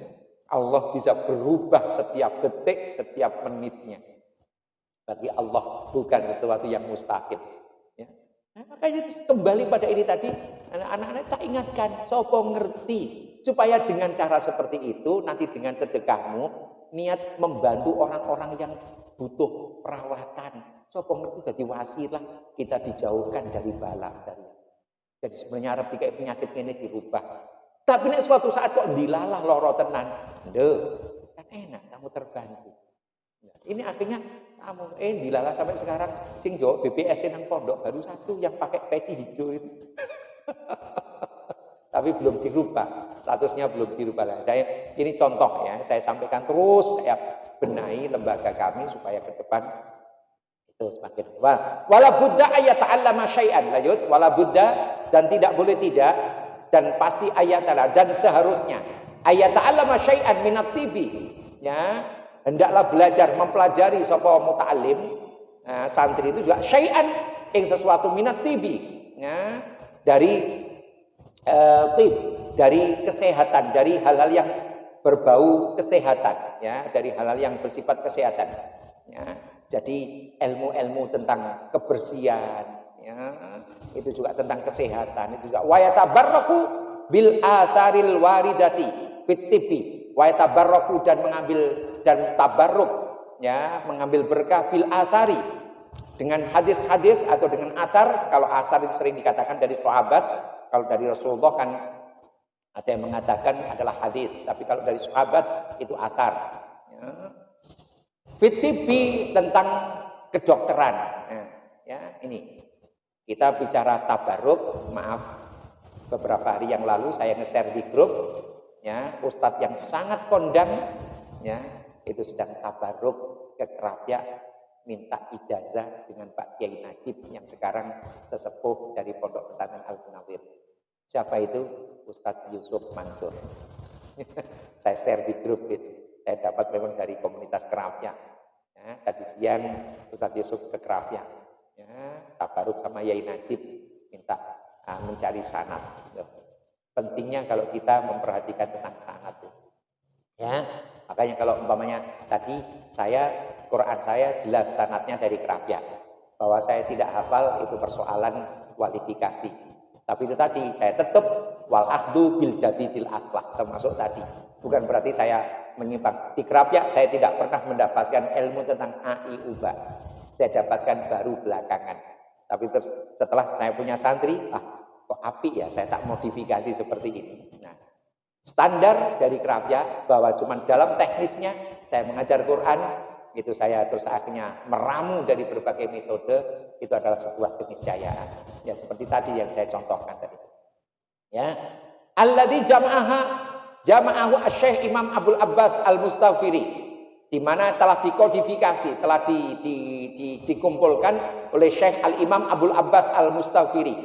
Allah bisa berubah setiap detik, setiap menitnya. Bagi Allah bukan sesuatu yang mustahil. Ya. Nah, makanya kembali pada ini tadi, anak-anak saya ingatkan, sopo ngerti supaya dengan cara seperti itu nanti dengan sedekahmu niat membantu orang-orang yang butuh perawatan. Sopo ngerti jadi wasilah kita dijauhkan dari bala dari. Jadi sebenarnya arep dikai penyakit ini dirubah. Tapi nek suatu saat kok dilalah loro tenan, kan enak kamu terbantu. Nah, ini akhirnya kamu dilalah sampai sekarang sing jawab BPS nang pondok baru satu yang pakai peci hijau itu. Tapi belum dirubah, statusnya belum dirubah. Nah, saya ini contoh ya, saya sampaikan terus, saya benahi lembaga kami supaya ke depan Itu semakin wala budda ayata'allama syai'an. Lanjut, wala budda, dan tidak boleh tidak, dan pasti ayatala, dan seharusnya ayata'allama syai'an minat tibi, ya, hendaklah belajar mempelajari sapa muta'allim, santri itu juga syai'an ing sesuatu minat tibi, ya, dari tib, dari kesehatan, dari hal-hal yang berbau kesehatan, ya, dari hal-hal yang bersifat kesehatan, ya. Jadi ilmu-ilmu tentang kebersihan, ya, itu juga tentang kesehatan, itu juga wa yatabarraku bil atharil waridati fit tibbi, wa yatabarraku, dan mengambil dan tabarruk, ya, mengambil berkah bil athari, dengan hadis-hadis atau dengan athar. Kalau athar itu sering dikatakan dari sahabat, kalau dari Rasulullah kan ada yang mengatakan adalah hadis, tapi kalau dari sahabat itu athar, ya. Fitibi, tentang kedokteran, ya, ini kita bicara tabaruk. Maaf, beberapa hari yang lalu saya nge-share di grup, ya, ustadz yang sangat kondang, ya, itu sedang tabaruk ke Kerapia, minta ijazah dengan Pak Kiai Najib yang sekarang sesepuh dari Pondok Pesantren Al Munawwir. Siapa itu? Ustadz Yusuf Mansur. Saya share di grup itu. Saya dapat memang dari komunitas Kerapia. Ya, tadi siang Ustadz Yusuf ke Kerapia, ya, tabaruk sama Yai Najib, minta mencari sanad. Pentingnya kalau kita memperhatikan tentang sanad, ya. Makanya kalau umpamanya tadi Quran saya jelas sanadnya dari Kerapia, bahwa saya tidak hafal itu persoalan kualifikasi. Tapi itu tadi saya tetap wal ahdu bil jadidil aslah, termasuk tadi. Bukan berarti saya menyimpang. Di Kerapia saya tidak pernah mendapatkan ilmu tentang ai uba. Saya dapatkan baru belakangan. Tapi terus setelah saya punya santri, kok apik ya, saya tak modifikasi seperti ini. Nah, standar dari Kerapia bahwa cuma dalam teknisnya saya mengajar Quran, itu saya terus akhirnya meramu dari berbagai metode, itu adalah sebuah keniscayaan. Ya, seperti tadi yang saya contohkan tadi. Ya, alladzi jama'ahu Syekh Imam Abdul Abbas Al-Mustaghfiri, di mana telah dikodifikasi, telah dikumpulkan oleh Syekh Al-Imam Abdul Abbas Al-Mustaghfiri.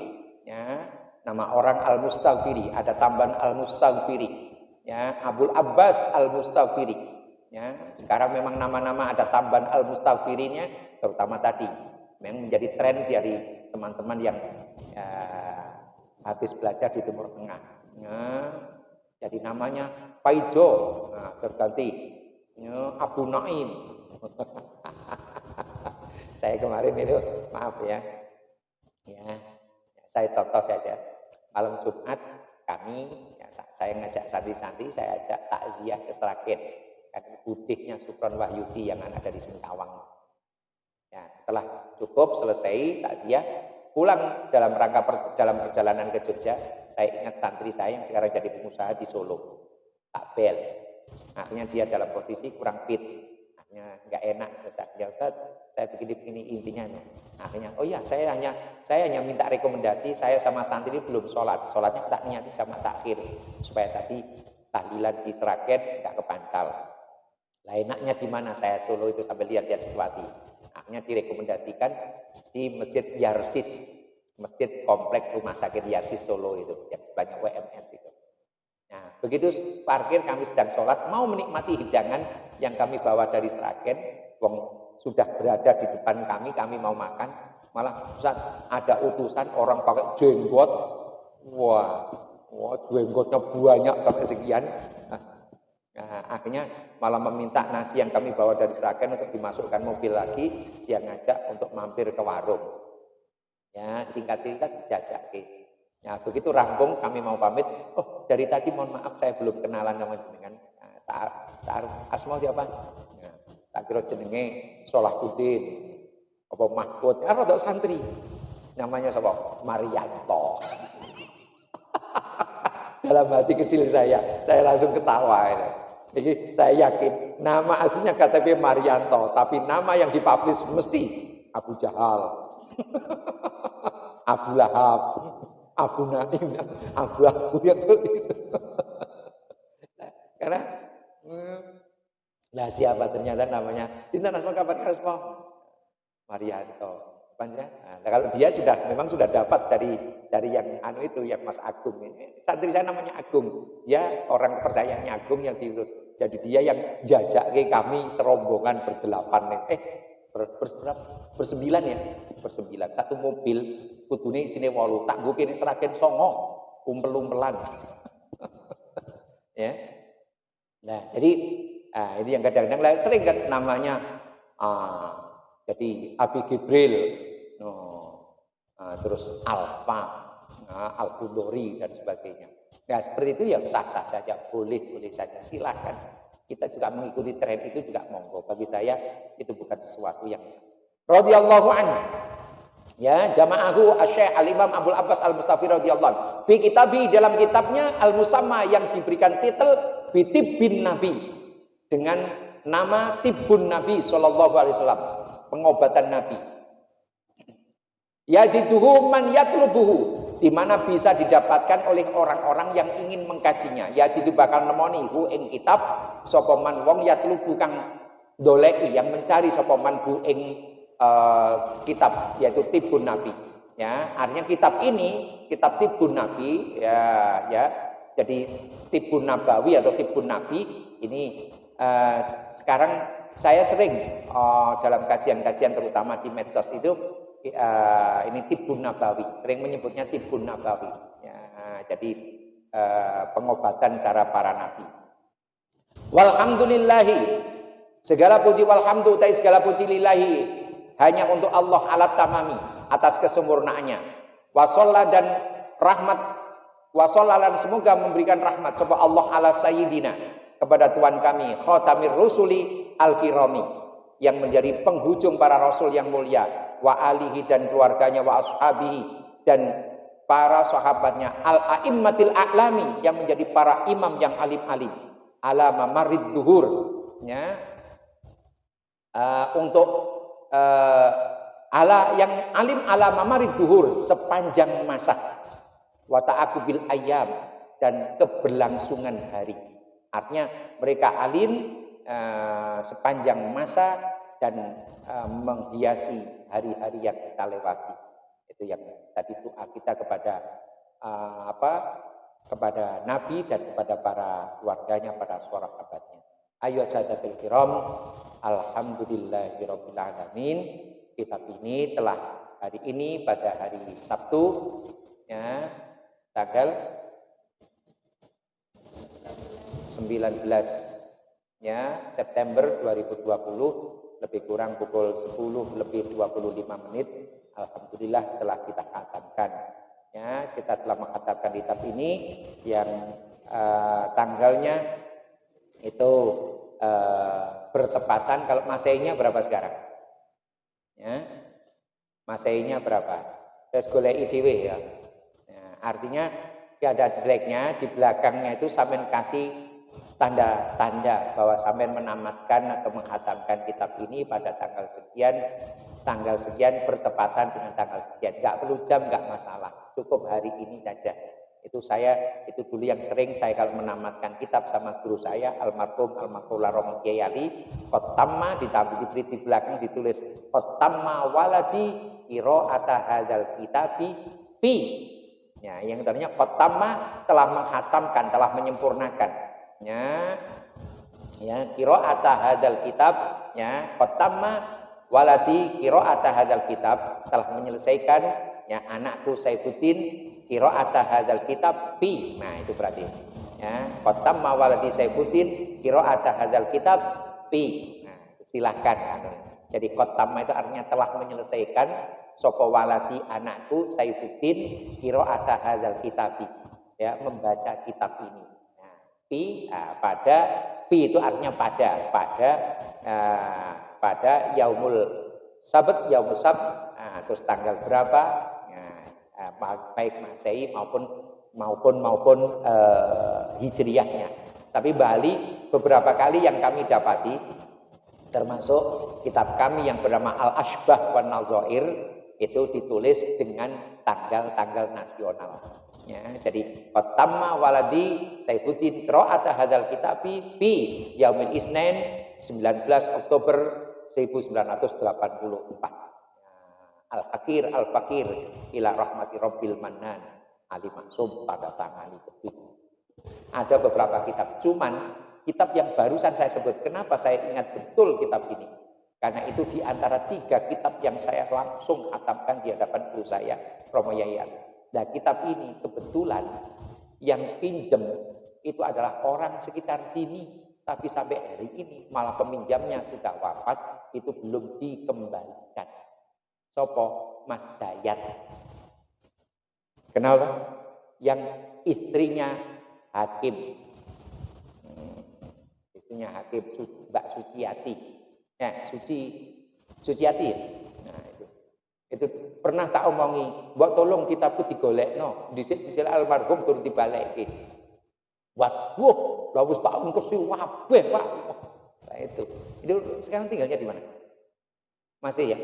Ya, nama orang Al-Mustaghfiri, ada tambahan Al-Mustaghfiri. Ya, Abdul Abbas Al-Mustaghfiri. Ya, sekarang memang nama-nama ada tambahan Al-Mustaghfirinya, terutama tadi memang menjadi tren dari teman-teman yang habis belajar di Timur Tengah. Ya, jadi namanya Paijo, terganti Abu Naim. Saya kemarin itu, maaf ya, saya contoh saja. Malam Jumat kami, ya, saya ngajak santri-santri, saya ajak takziah ke Sragen, karena budihnya Supron Wahyudi yang ada di Singkawang. Ya, setelah cukup selesai takziah, pulang dalam dalam perjalanan ke Jogja, saya ingat santri saya yang sekarang jadi pengusaha di Solo, Takbel. Akhirnya dia dalam posisi kurang fit, akhirnya nggak enak. Ya Ustaz, saya begini-begini intinya. Akhirnya, oh ya, saya hanya minta rekomendasi, saya sama santri belum sholatnya tak niati jamaah takhir, supaya tadi tahlilan di Sragen nggak kepancal. Lah enaknya di mana saya Solo itu sambil lihat-lihat situasi. Akhirnya direkomendasikan di Masjid Yarsis, masjid komplek rumah sakit Yarsis Solo itu, yang sebelahnya WMS itu. Nah, begitu parkir kami sedang sholat, mau menikmati hidangan yang kami bawa dari Sragen, wong sudah berada di depan kami mau makan, malah Ustaz, ada utusan orang pakai jenggot, wah jenggotnya banyak sampai sekian. Nah, akhirnya malah meminta nasi yang kami bawa dari Sragen untuk dimasukkan mobil lagi, dia ngajak untuk mampir ke warung. Ya, singkat-singkat dijajaki. Ya, begitu rampung kami mau pamit. Oh, dari tadi mohon maaf saya belum kenalan sama jenengan. Ta'aruf asma siapa? Ya, tak kira jenenge Solahuddin apa Mahfud. Kan rodok santri. Namanya siapa? Marianto. Dalam hati kecil saya langsung ketawa. Jadi saya yakin nama aslinya KTP Marianto, tapi nama yang dipublish mesti Abu Jahal, Abu Lahab, Abu Naim, Abu yang itu. Karena lah siapa ternyata namanya? Cinta nama kapan respon? Marianto. Nah, kalau dia memang sudah dapat dari yang itu yang Mas Agung ini. Santri saya namanya Agung. Dia orang kepercayaannya Agung yang diutus. Jadi dia yang jajak kami serombongan berdelapan. Bersembilan ya, bersembilan. Satu mobil, kudune isine 8, tak nggo kene Sragen 9, umpel-umpelan. Ya. Nah, jadi itu yang kadang-kadang sering kan namanya jadi Abi Gibril, terus Alfa, Al-Qudori dan sebagainya. Nah, seperti itu ya sah-sah saja, boleh saja, silahkan. Kita juga mengikuti tren itu juga monggo. Bagi saya itu bukan sesuatu yang radhiyallahu anhu. Ya, jama'ahu Asy-Syaikh Al-Imam Abdul Abbas Al-Mustafi radhiyallahu anhu. Fi kitabi, dalam kitabnya Al-Musamma yang diberikan titel Bitib bin Nabi, dengan nama Tibbun Nabi sallallahu alaihi wasallam, pengobatan Nabi. Yajiduhu man yatlubuhu, di mana bisa didapatkan oleh orang-orang yang ingin mengkajinya. Yajidu bakal nemoni hu ing kitab sapa man wong yatlubu kang doleki, yang mencari sapa man hu ing kitab, yaitu Tibbun Nabi. Ya, artinya kitab ini, kitab Tibbun Nabi, ya. Jadi Tibbun Nabawi atau Tibbun Nabi ini sekarang saya sering dalam kajian-kajian terutama di medsos itu ini Tibbun Nabawi, sering menyebutnya Tibbun Nabawi. Ya, jadi pengobatan cara para nabi. Walhamdulillahi, segala puji walhamdu utai segala puji lillahi, hanya untuk Allah alat tamami, atas kesempurnaannya. Wasolla dan rahmat, wasolla dan semoga memberikan rahmat sapa Allah ala sayyidina, kepada Tuhan kami khatamir rusuli al-kirami, yang menjadi penghujung para rasul yang mulia, wa alihi dan keluarganya, wa ashabihi dan para sahabatnya, al-a'immatil a'lami, yang menjadi para imam yang alim-alim, ala mamarid duhur, ya, untuk ala yang alim ala mamarid duhur, sepanjang masa, wa ta'aqubil ayyam, dan keberlangsungan hari. Artinya mereka alim sepanjang masa dan menghiasi hari-hari yang kita lewati. Itu yang tadi doa kita kepada kepada Nabi dan kepada para keluarganya, para sahabatnya. Ayo sadatul kiram, alhamdulillahirabbil alamin. Kitab ini telah hari ini pada hari Sabtu, ya, tanggal 19 ya, September 2020, lebih kurang pukul 10 lebih 25 menit. Alhamdulillah telah kita khatamkan. Ya, kita telah mengkhatamkan kitab ini yang tanggalnya itu bertepatan, kalau Maseinya berapa sekarang? Ya, Maseinya berapa? Terus goleki dhewe ya. Artinya gak ada jeleknya, di belakangnya itu sampean kasih tanda-tanda bahwa sampean menamatkan atau menghatamkan kitab ini pada tanggal sekian bertepatan dengan tanggal sekian. Gak perlu jam, gak masalah, cukup hari ini saja. Itu dulu yang sering saya kalau menamatkan kitab sama guru saya almarhum almarhumlah Romo Kiai Ali, khotamma, diberi di belakang ditulis khotamma waladi qiraata hadzal kitabi fi. Ya, yang artinya khotamma, telah menghatamkan, telah menyempurnakan. Ya, qiraata hadzal kitab, ya, khotamma waladi qiraata hadzal kitab, telah menyelesaikan, ya, anakku Saifuddin qiraata hadzal kitab fi. Nah, itu berarti, ya, khotamma waladi Saifuddin qiraata hadzal kitab fi. Nah, silahkan. Jadi khotamma itu artinya telah menyelesaikan sapa waladi, anakku Saifuddin qiraata hadzal kitab, ya, membaca kitab ini. Nah, fi, pada, fi itu artinya pada yaumul sabt, terus tanggal berapa, baik Masehi maupun hijriyahnya. Tapi Bali beberapa kali yang kami dapati, termasuk kitab kami yang bernama Al-Ashbah wan Nazair, itu ditulis dengan tanggal-tanggal nasional. Ya, jadi khotamma waladi Saifuddin qiraata hadzal kitabi fi yaumil isnin 19 Oktober 1984. Al-Hakir, Al-Fakir, ila rahmati Rabbil Mannan, Ali Maksum pada tangani betul. Ada beberapa kitab, cuman kitab yang barusan saya sebut, kenapa saya ingat betul kitab ini? Karena itu di antara 3 kitab yang saya langsung khatamkan di hadapan guru saya, Romo Yayan. Nah, kitab ini kebetulan yang pinjem itu adalah orang sekitar sini, tapi sampai hari ini malah peminjamnya sudah wafat, itu belum dikembalikan. Sopo? Mas Dayat. Kenal tak? Yang istrinya Hakim. Istrinya Hakim, Mbak Suciati. Ya, Suciati ya. Nah, itu pernah tak omongi, mbok tolong kitabku digolekno, dhisik almarhum turun dibalekke. Waduh, lha wis tak ungkesi wabeh, Pak. Nah, itu sekarang tinggalnya di mana? Masih ya?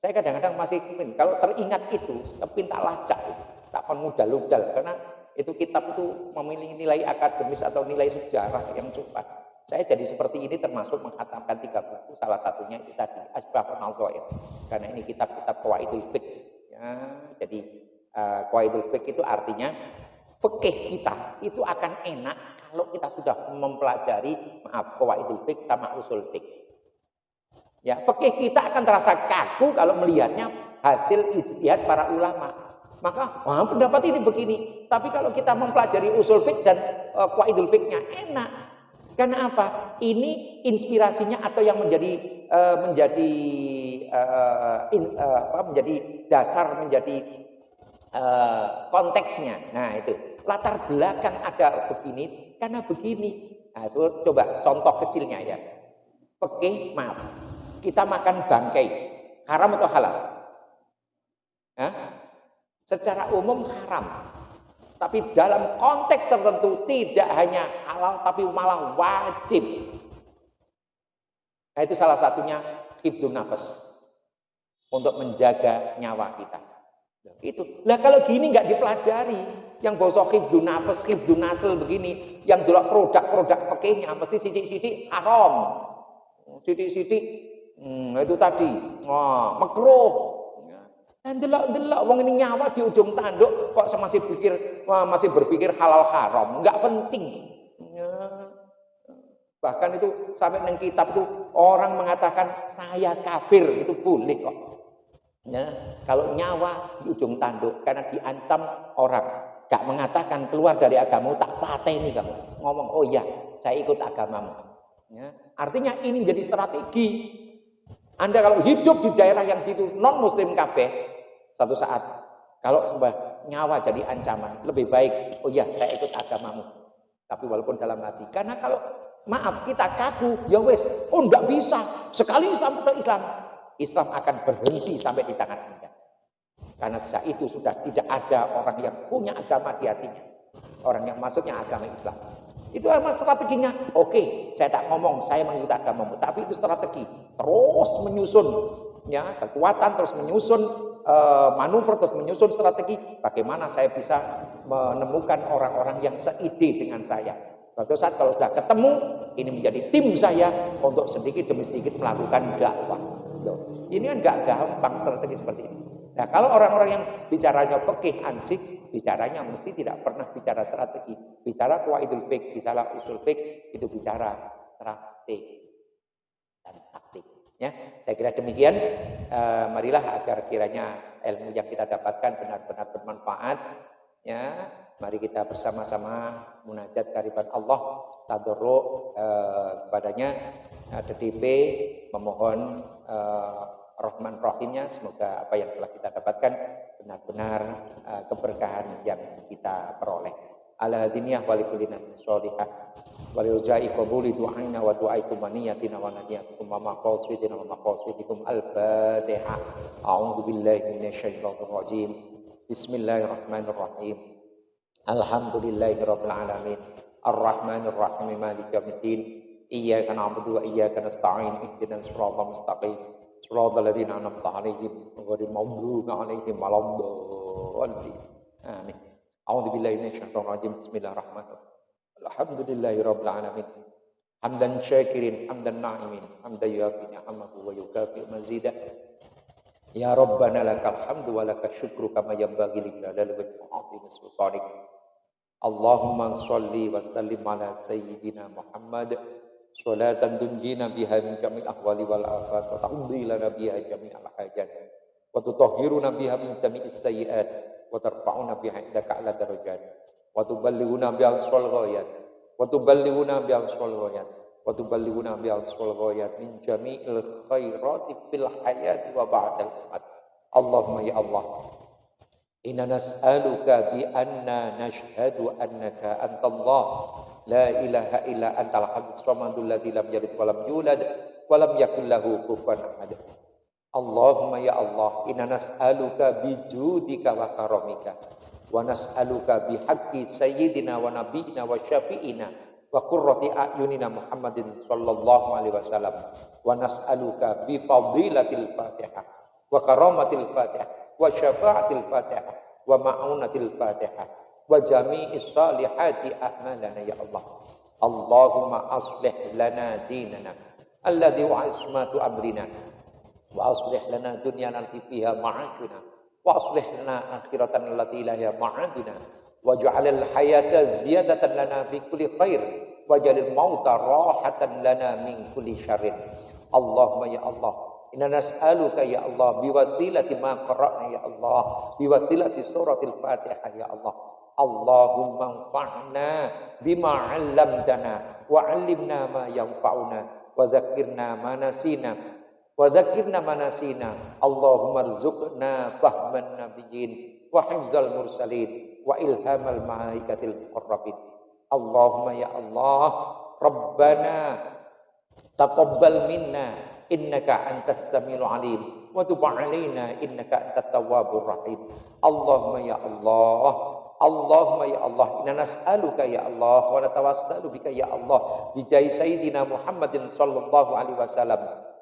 Saya kadang-kadang masih kalau teringat itu, kepin tak lacak, tak penudal-udal, karena itu kitab itu memiliki nilai akademis atau nilai sejarah yang cukup. Saya jadi seperti ini termasuk menghatamkan 3 buku, salah satunya itu tadi Asbahun Al-Zair, karena ini kitab-kitab Qawaidul Fiqh. Ya, jadi Qawaidul Fiqh itu artinya fikih kita itu akan enak kalau kita sudah mempelajari Qawaidul Fiqh sama usul fiqh. Ya, fikih kita akan terasa kaku kalau melihatnya hasil ijtihad para ulama. Maka, pendapat ini begini. Tapi kalau kita mempelajari usul fiqh dan Qawaidul Fiqhnya enak. Karena apa? Ini inspirasinya atau yang menjadi dasar, menjadi konteksnya. Nah, itu latar belakang ada begini karena begini. Nah, coba contoh kecilnya ya. Fikih, maaf. Kita makan bangkai, haram atau halal? Hah? Secara umum haram. Tapi dalam konteks tertentu tidak hanya halal tapi malah wajib. Nah, itu salah satunya hifdzun nafas, untuk menjaga nyawa kita. Itu. Lah kalau gini nggak dipelajari, yang bosok hifdzun nafas, hifdzun nasl begini, yang delok produk-produk fikihnya mesti sithik-sithik haram. Sithik-sithik itu tadi, makruh. Dan delok wong ini nyawa di ujung tanduk kok masih berpikir halal haram, enggak penting. Ya. Bahkan itu sampai neng kitab itu orang mengatakan saya kafir, itu boleh kok. Ya, kalau nyawa di ujung tanduk karena diancam orang, gak mengatakan keluar dari agamamu tak pateni kamu. Ngomong, "Oh iya, saya ikut agamamu." Ya, artinya ini menjadi strategi. Anda kalau hidup di daerah yang itu non muslim kabeh, satu saat kalau nyawa jadi ancaman, lebih baik, oh ya saya ikut agamamu, tapi walaupun dalam hati. Karena kalau maaf kita kaku, ya wes, oh enggak bisa. Sekali Islam atau Islam akan berhenti sampai di tangan Anda. Karena sejak itu sudah tidak ada orang yang punya agama di hatinya. Orang yang maksudnya agama Islam. Itu emang strateginya. Oke, saya tak ngomong saya mengikuti agamamu, tapi itu strategi. Terus menyusun ya kekuatan, terus menyusun manuver, terus menyusun strategi bagaimana saya bisa menemukan orang-orang yang seide dengan saya. Suatu saat kalau sudah ketemu, ini menjadi tim saya untuk sedikit demi sedikit melakukan dakwah. Ini kan gak gampang strategi seperti ini. Nah, kalau orang-orang yang bicaranya fikih ansik, bicaranya mesti tidak pernah bicara strategi. Bicara qawaidul fiqh, bicara usul fiqh, itu bicara strategi dan taktik. Ya, saya kira demikian. Marilah agar kiranya ilmu yang kita dapatkan benar-benar bermanfaat. Ya, mari kita bersama-sama munajat kehadirat Allah, tadarruk kepadanya, DDP memohon Rahman Rahimnya, semoga apa yang telah kita dapatkan benar-benar keberkahan yang kita peroleh. Ala hadiniyah walikulina sholihah walirjai qabuli du'aina wa du'aikum wa niyatina wa niyatikum wa maqasidina wa maqasidikum. Al-Fatihah. A'udzu billahi minasyaitonir rajim. Bismillahirrahmanirrahim. Alhamdulillahirabbil alamin. Arrahmanir rahim maliki yaumiddin. Iyyaka na'budu wa iyyaka nasta'in. Ihdinas siratal mustaqim. Siratal ladzina an'amta 'alaihim ghairil maghdubi 'alaihim waladdallin. Amin. A'udzu billahi minasyaitonir rajim. Bismillahirrahmanirrahim. Alhamdulillahirabbil alamin. Hamdan syakirin, hamdan na'imin, hamdan yuafi ni'amahu wa yukafi mazidah. Ya Rabbana lakal hamdu wa lakal syukru kama yanbaghi li jalali wajhika wa 'azimi sultanik. Allahumma sholli wa sallim ala sayyidina Muhammad sholatan tunjina biha min jamil ahwali wal afat wa taqdi lana biha jami'al hajat wa tutahhiruna biha min jami'is sayyi'at wa tarfa'una biha indaka ala darajat wa tuballighuna biha asfal ghayat wa tuballighuna biha asfal ghayat wa tuballighuna biha asfal ghayat min jami'il khairati fil hayati wa ba'dal mamat. Allahumma ya Allah, inna nas'aluka bi anna nashhadu annaka antallah la ilaha illa antal hadis ramadul ladzi lam yalid wa lam yulad wa lam yakul lahu kufuwan ahad. Allahumma ya Allah, inna nas'aluka bi judika wa karamika wa nas'aluka bi haqqi sayyidina wa nabiyyina wa syafi'ina wa qurrati a'yunina Muhammadin sallallahu alaihi wasallam wa nas'aluka bi fadilatil Fatihah wa karamatil Fatihah wa syafa'atil Fatihah wa ma'unatil Fatihah wa jami'is salihati a'malana ya Allah. Allahumma aslih lana dinana alladhi wa ismatu amrina wa aslih lana dunyana allati fiha ma'ashuna wa aslih lana akhiratan allati laha ma'aduna waj'alil hayata ziyadatan lana fi kulli khair waj'alil mauta rahatan lana min kulli syarrin. Allahumma ya Allah, inna nas'aluka ya Allah biwasilati ma qara'na ya Allah biwasilati suratil Fatihah ya Allah. Allahumma anfa'na bima 'allamtana wa 'allimna ma yanfa'una wa dzakkirna ma nasina wa dzakkirna ma nasina. Allahumma rzuqna fahman nabiyyin wa hifzal mursalin wa ilhamal malaikatil muqarrabin. Allahumma ya Allah, Rabbana taqabbal minna innaka antas samiul alim wa tub alaina innaka antat tawwabur rahim. Allahumma ya Allah, Allahumma ya Allah, inna nas'aluka ya Allah wa natawassalu bika ya Allah bi jahi sayyidina Muhammadin sallallahu alaihi wasallam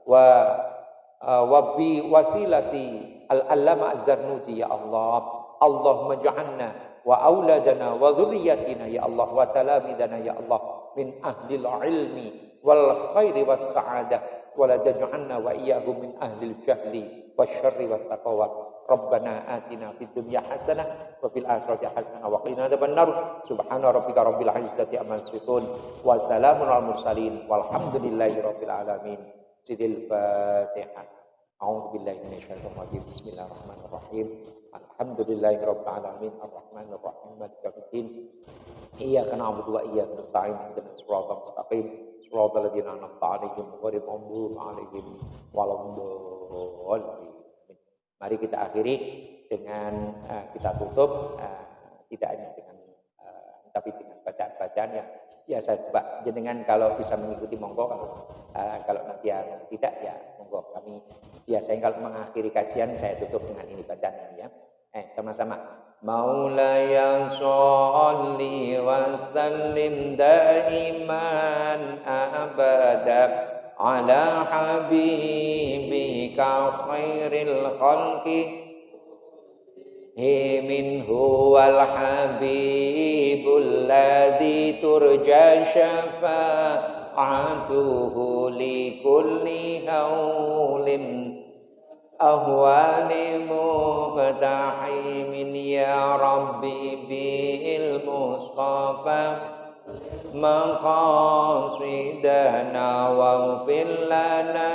wa bi wasilati al-allama az-zarnuji ya Allah. Allahumma ja'alna wa auladana wa dhurriyyatina ya Allah wa talamidana ya Allah min ahlil ilmi wal khairi was sa'adah wa la taj'alna wa iyyahum min ahlil jahli wasyarri was taqwa. Rabbana atina fid dunya hasanah wa fil akhirati hasanah wa qina adzabannar. Subhana rabbika rabbil izzati amma yasifun wa salamun alal mursalin walhamdulillahi rabbil alamin. Sidil Fatihah. A'udzu billahi minasyaitonir rajim. Bismillahirrahmanirrahim. Alhamdulillahi rabbil alamin arrahmanir rahim maliki yaumiddin. Iyyaka na'budu wa iyyaka nasta'in ihdinas siratal mustaqim siratal ladzina an'amta 'alaihim ghairil maghdubi 'alaihim waladdallin. Mari kita akhiri dengan kita tutup tidak hanya dengan tapi dengan bacaan-bacaan yang biasa Pak jenengan kalau bisa mengikuti monggo, kalau nanti yang tidak ya monggo. Kami biasanya kalau mengakhiri kajian saya tutup dengan ini bacaan ini ya. Sama-sama. Maulaya sholli wa sallim daiman abada ala habibika khairil khalqi minhu wal habibul ladzi turja syafa'atuhu li kulli haulin ahwali muqtahimin ya rabbi bil mustafa maqasidana waghfir lana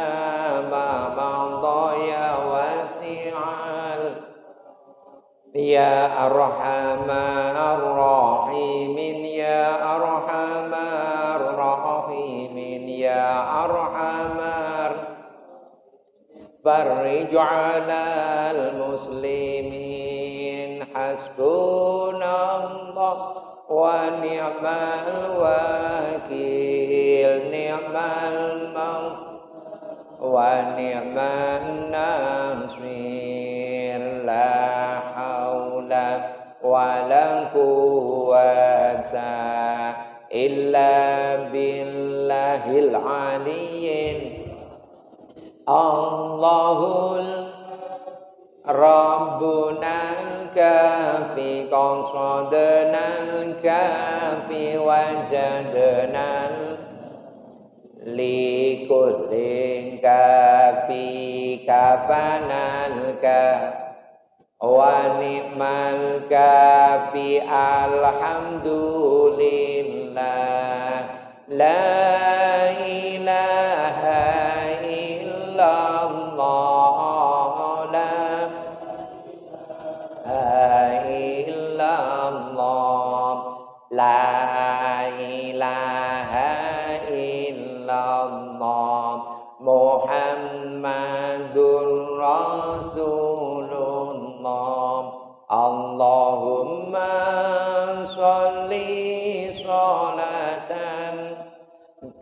ma madaya wasi'al ya arhamar rahimin ya arhamar rahimin ya arhamar farij 'alal muslimin hasbunallah wa ni'mal wakil ni'mal maut wa ni'man nasir la haula wa la quwwata illa billahil aliyyil Allahul Rabbunal kafi qasadnal kafi wajadnal likullin kafi kafanal wa ni'mal kafi alhamdulillah la ilaha illallah la illallah la ilaha illallah Muhammadur Rasulullah Allahumma sholli sholatan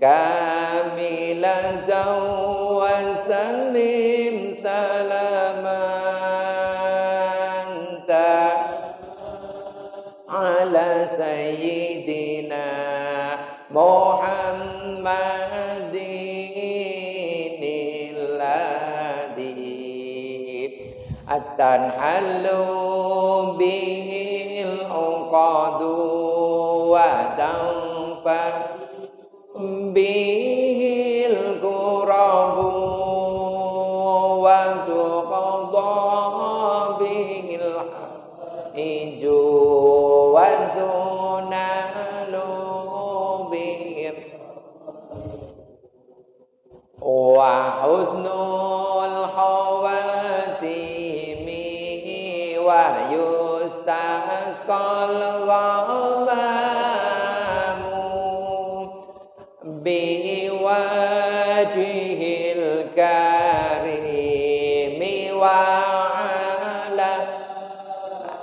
kamilatan wa sallim salaman ala sayyidina Muhammadin tanhallu bihil uqadu wa tanfa bihil qurabu wa tuqadha bihil iju wa tunalu bihil wa husnul khawatimi wa yustasqal ghamamu bi wajhil karimi wa ala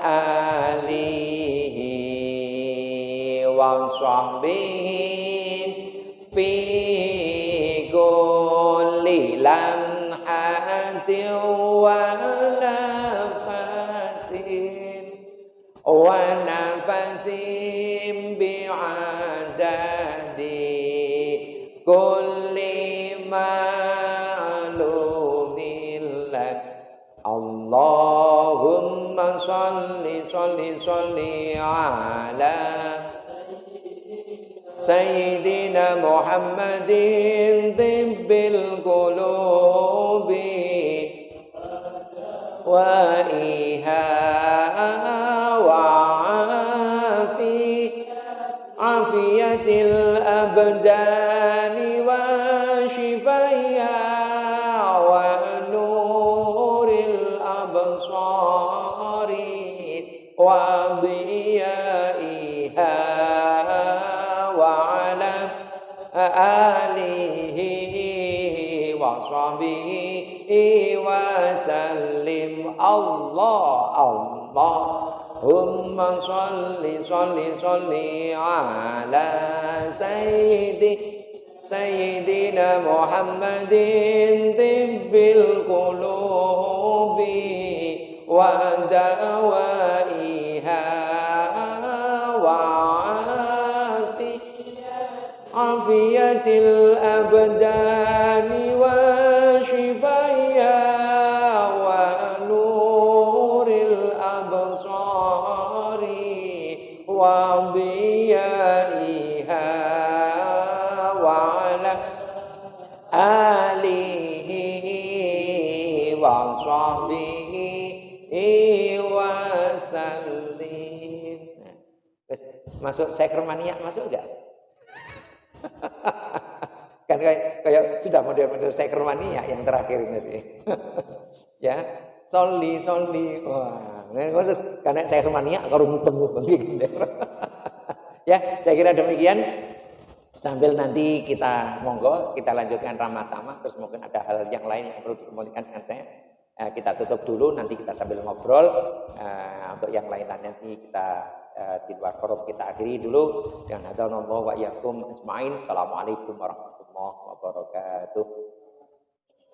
alihi wa sahbihi fi kulli lamhatin wa nafasin bi'adadi kulli ma'lumin lak Allahumma sholli ala Sayyidina Muhammadin tibbil qulubi wa iha wa afiyatil abdani wa shifaiha wa nuril absari wa diyaiha alihi wa sahbihi wa sallim Allahumma sholli ala sayyidina Muhammadin tibbil qulubi wa dawaiha wa afiyatil abdani wa shifaiha wa nuril absari wa diyaiha wa ala alihi wa sahbihi wa sallim. Masuk Sakromania, masuk enggak? Kan kayak sudah model-model Sakromania yang terakhir ini. Ya, soli. Wah, terus karena Sakromania kalau mubeng gitu. Ya, saya kira demikian. Sambil nanti kita monggo kita lanjutkan ramah tamah, terus mungkin ada hal yang lain yang perlu dikomunikasikan dengan saya. Kita tutup dulu, nanti kita sambil ngobrol. Untuk yang lain nanti kita di luar forum kita akhiri dulu dengan hadanallahu wa iyyakum ajmain. Assalamualaikum warahmatullahi wabarakatuh.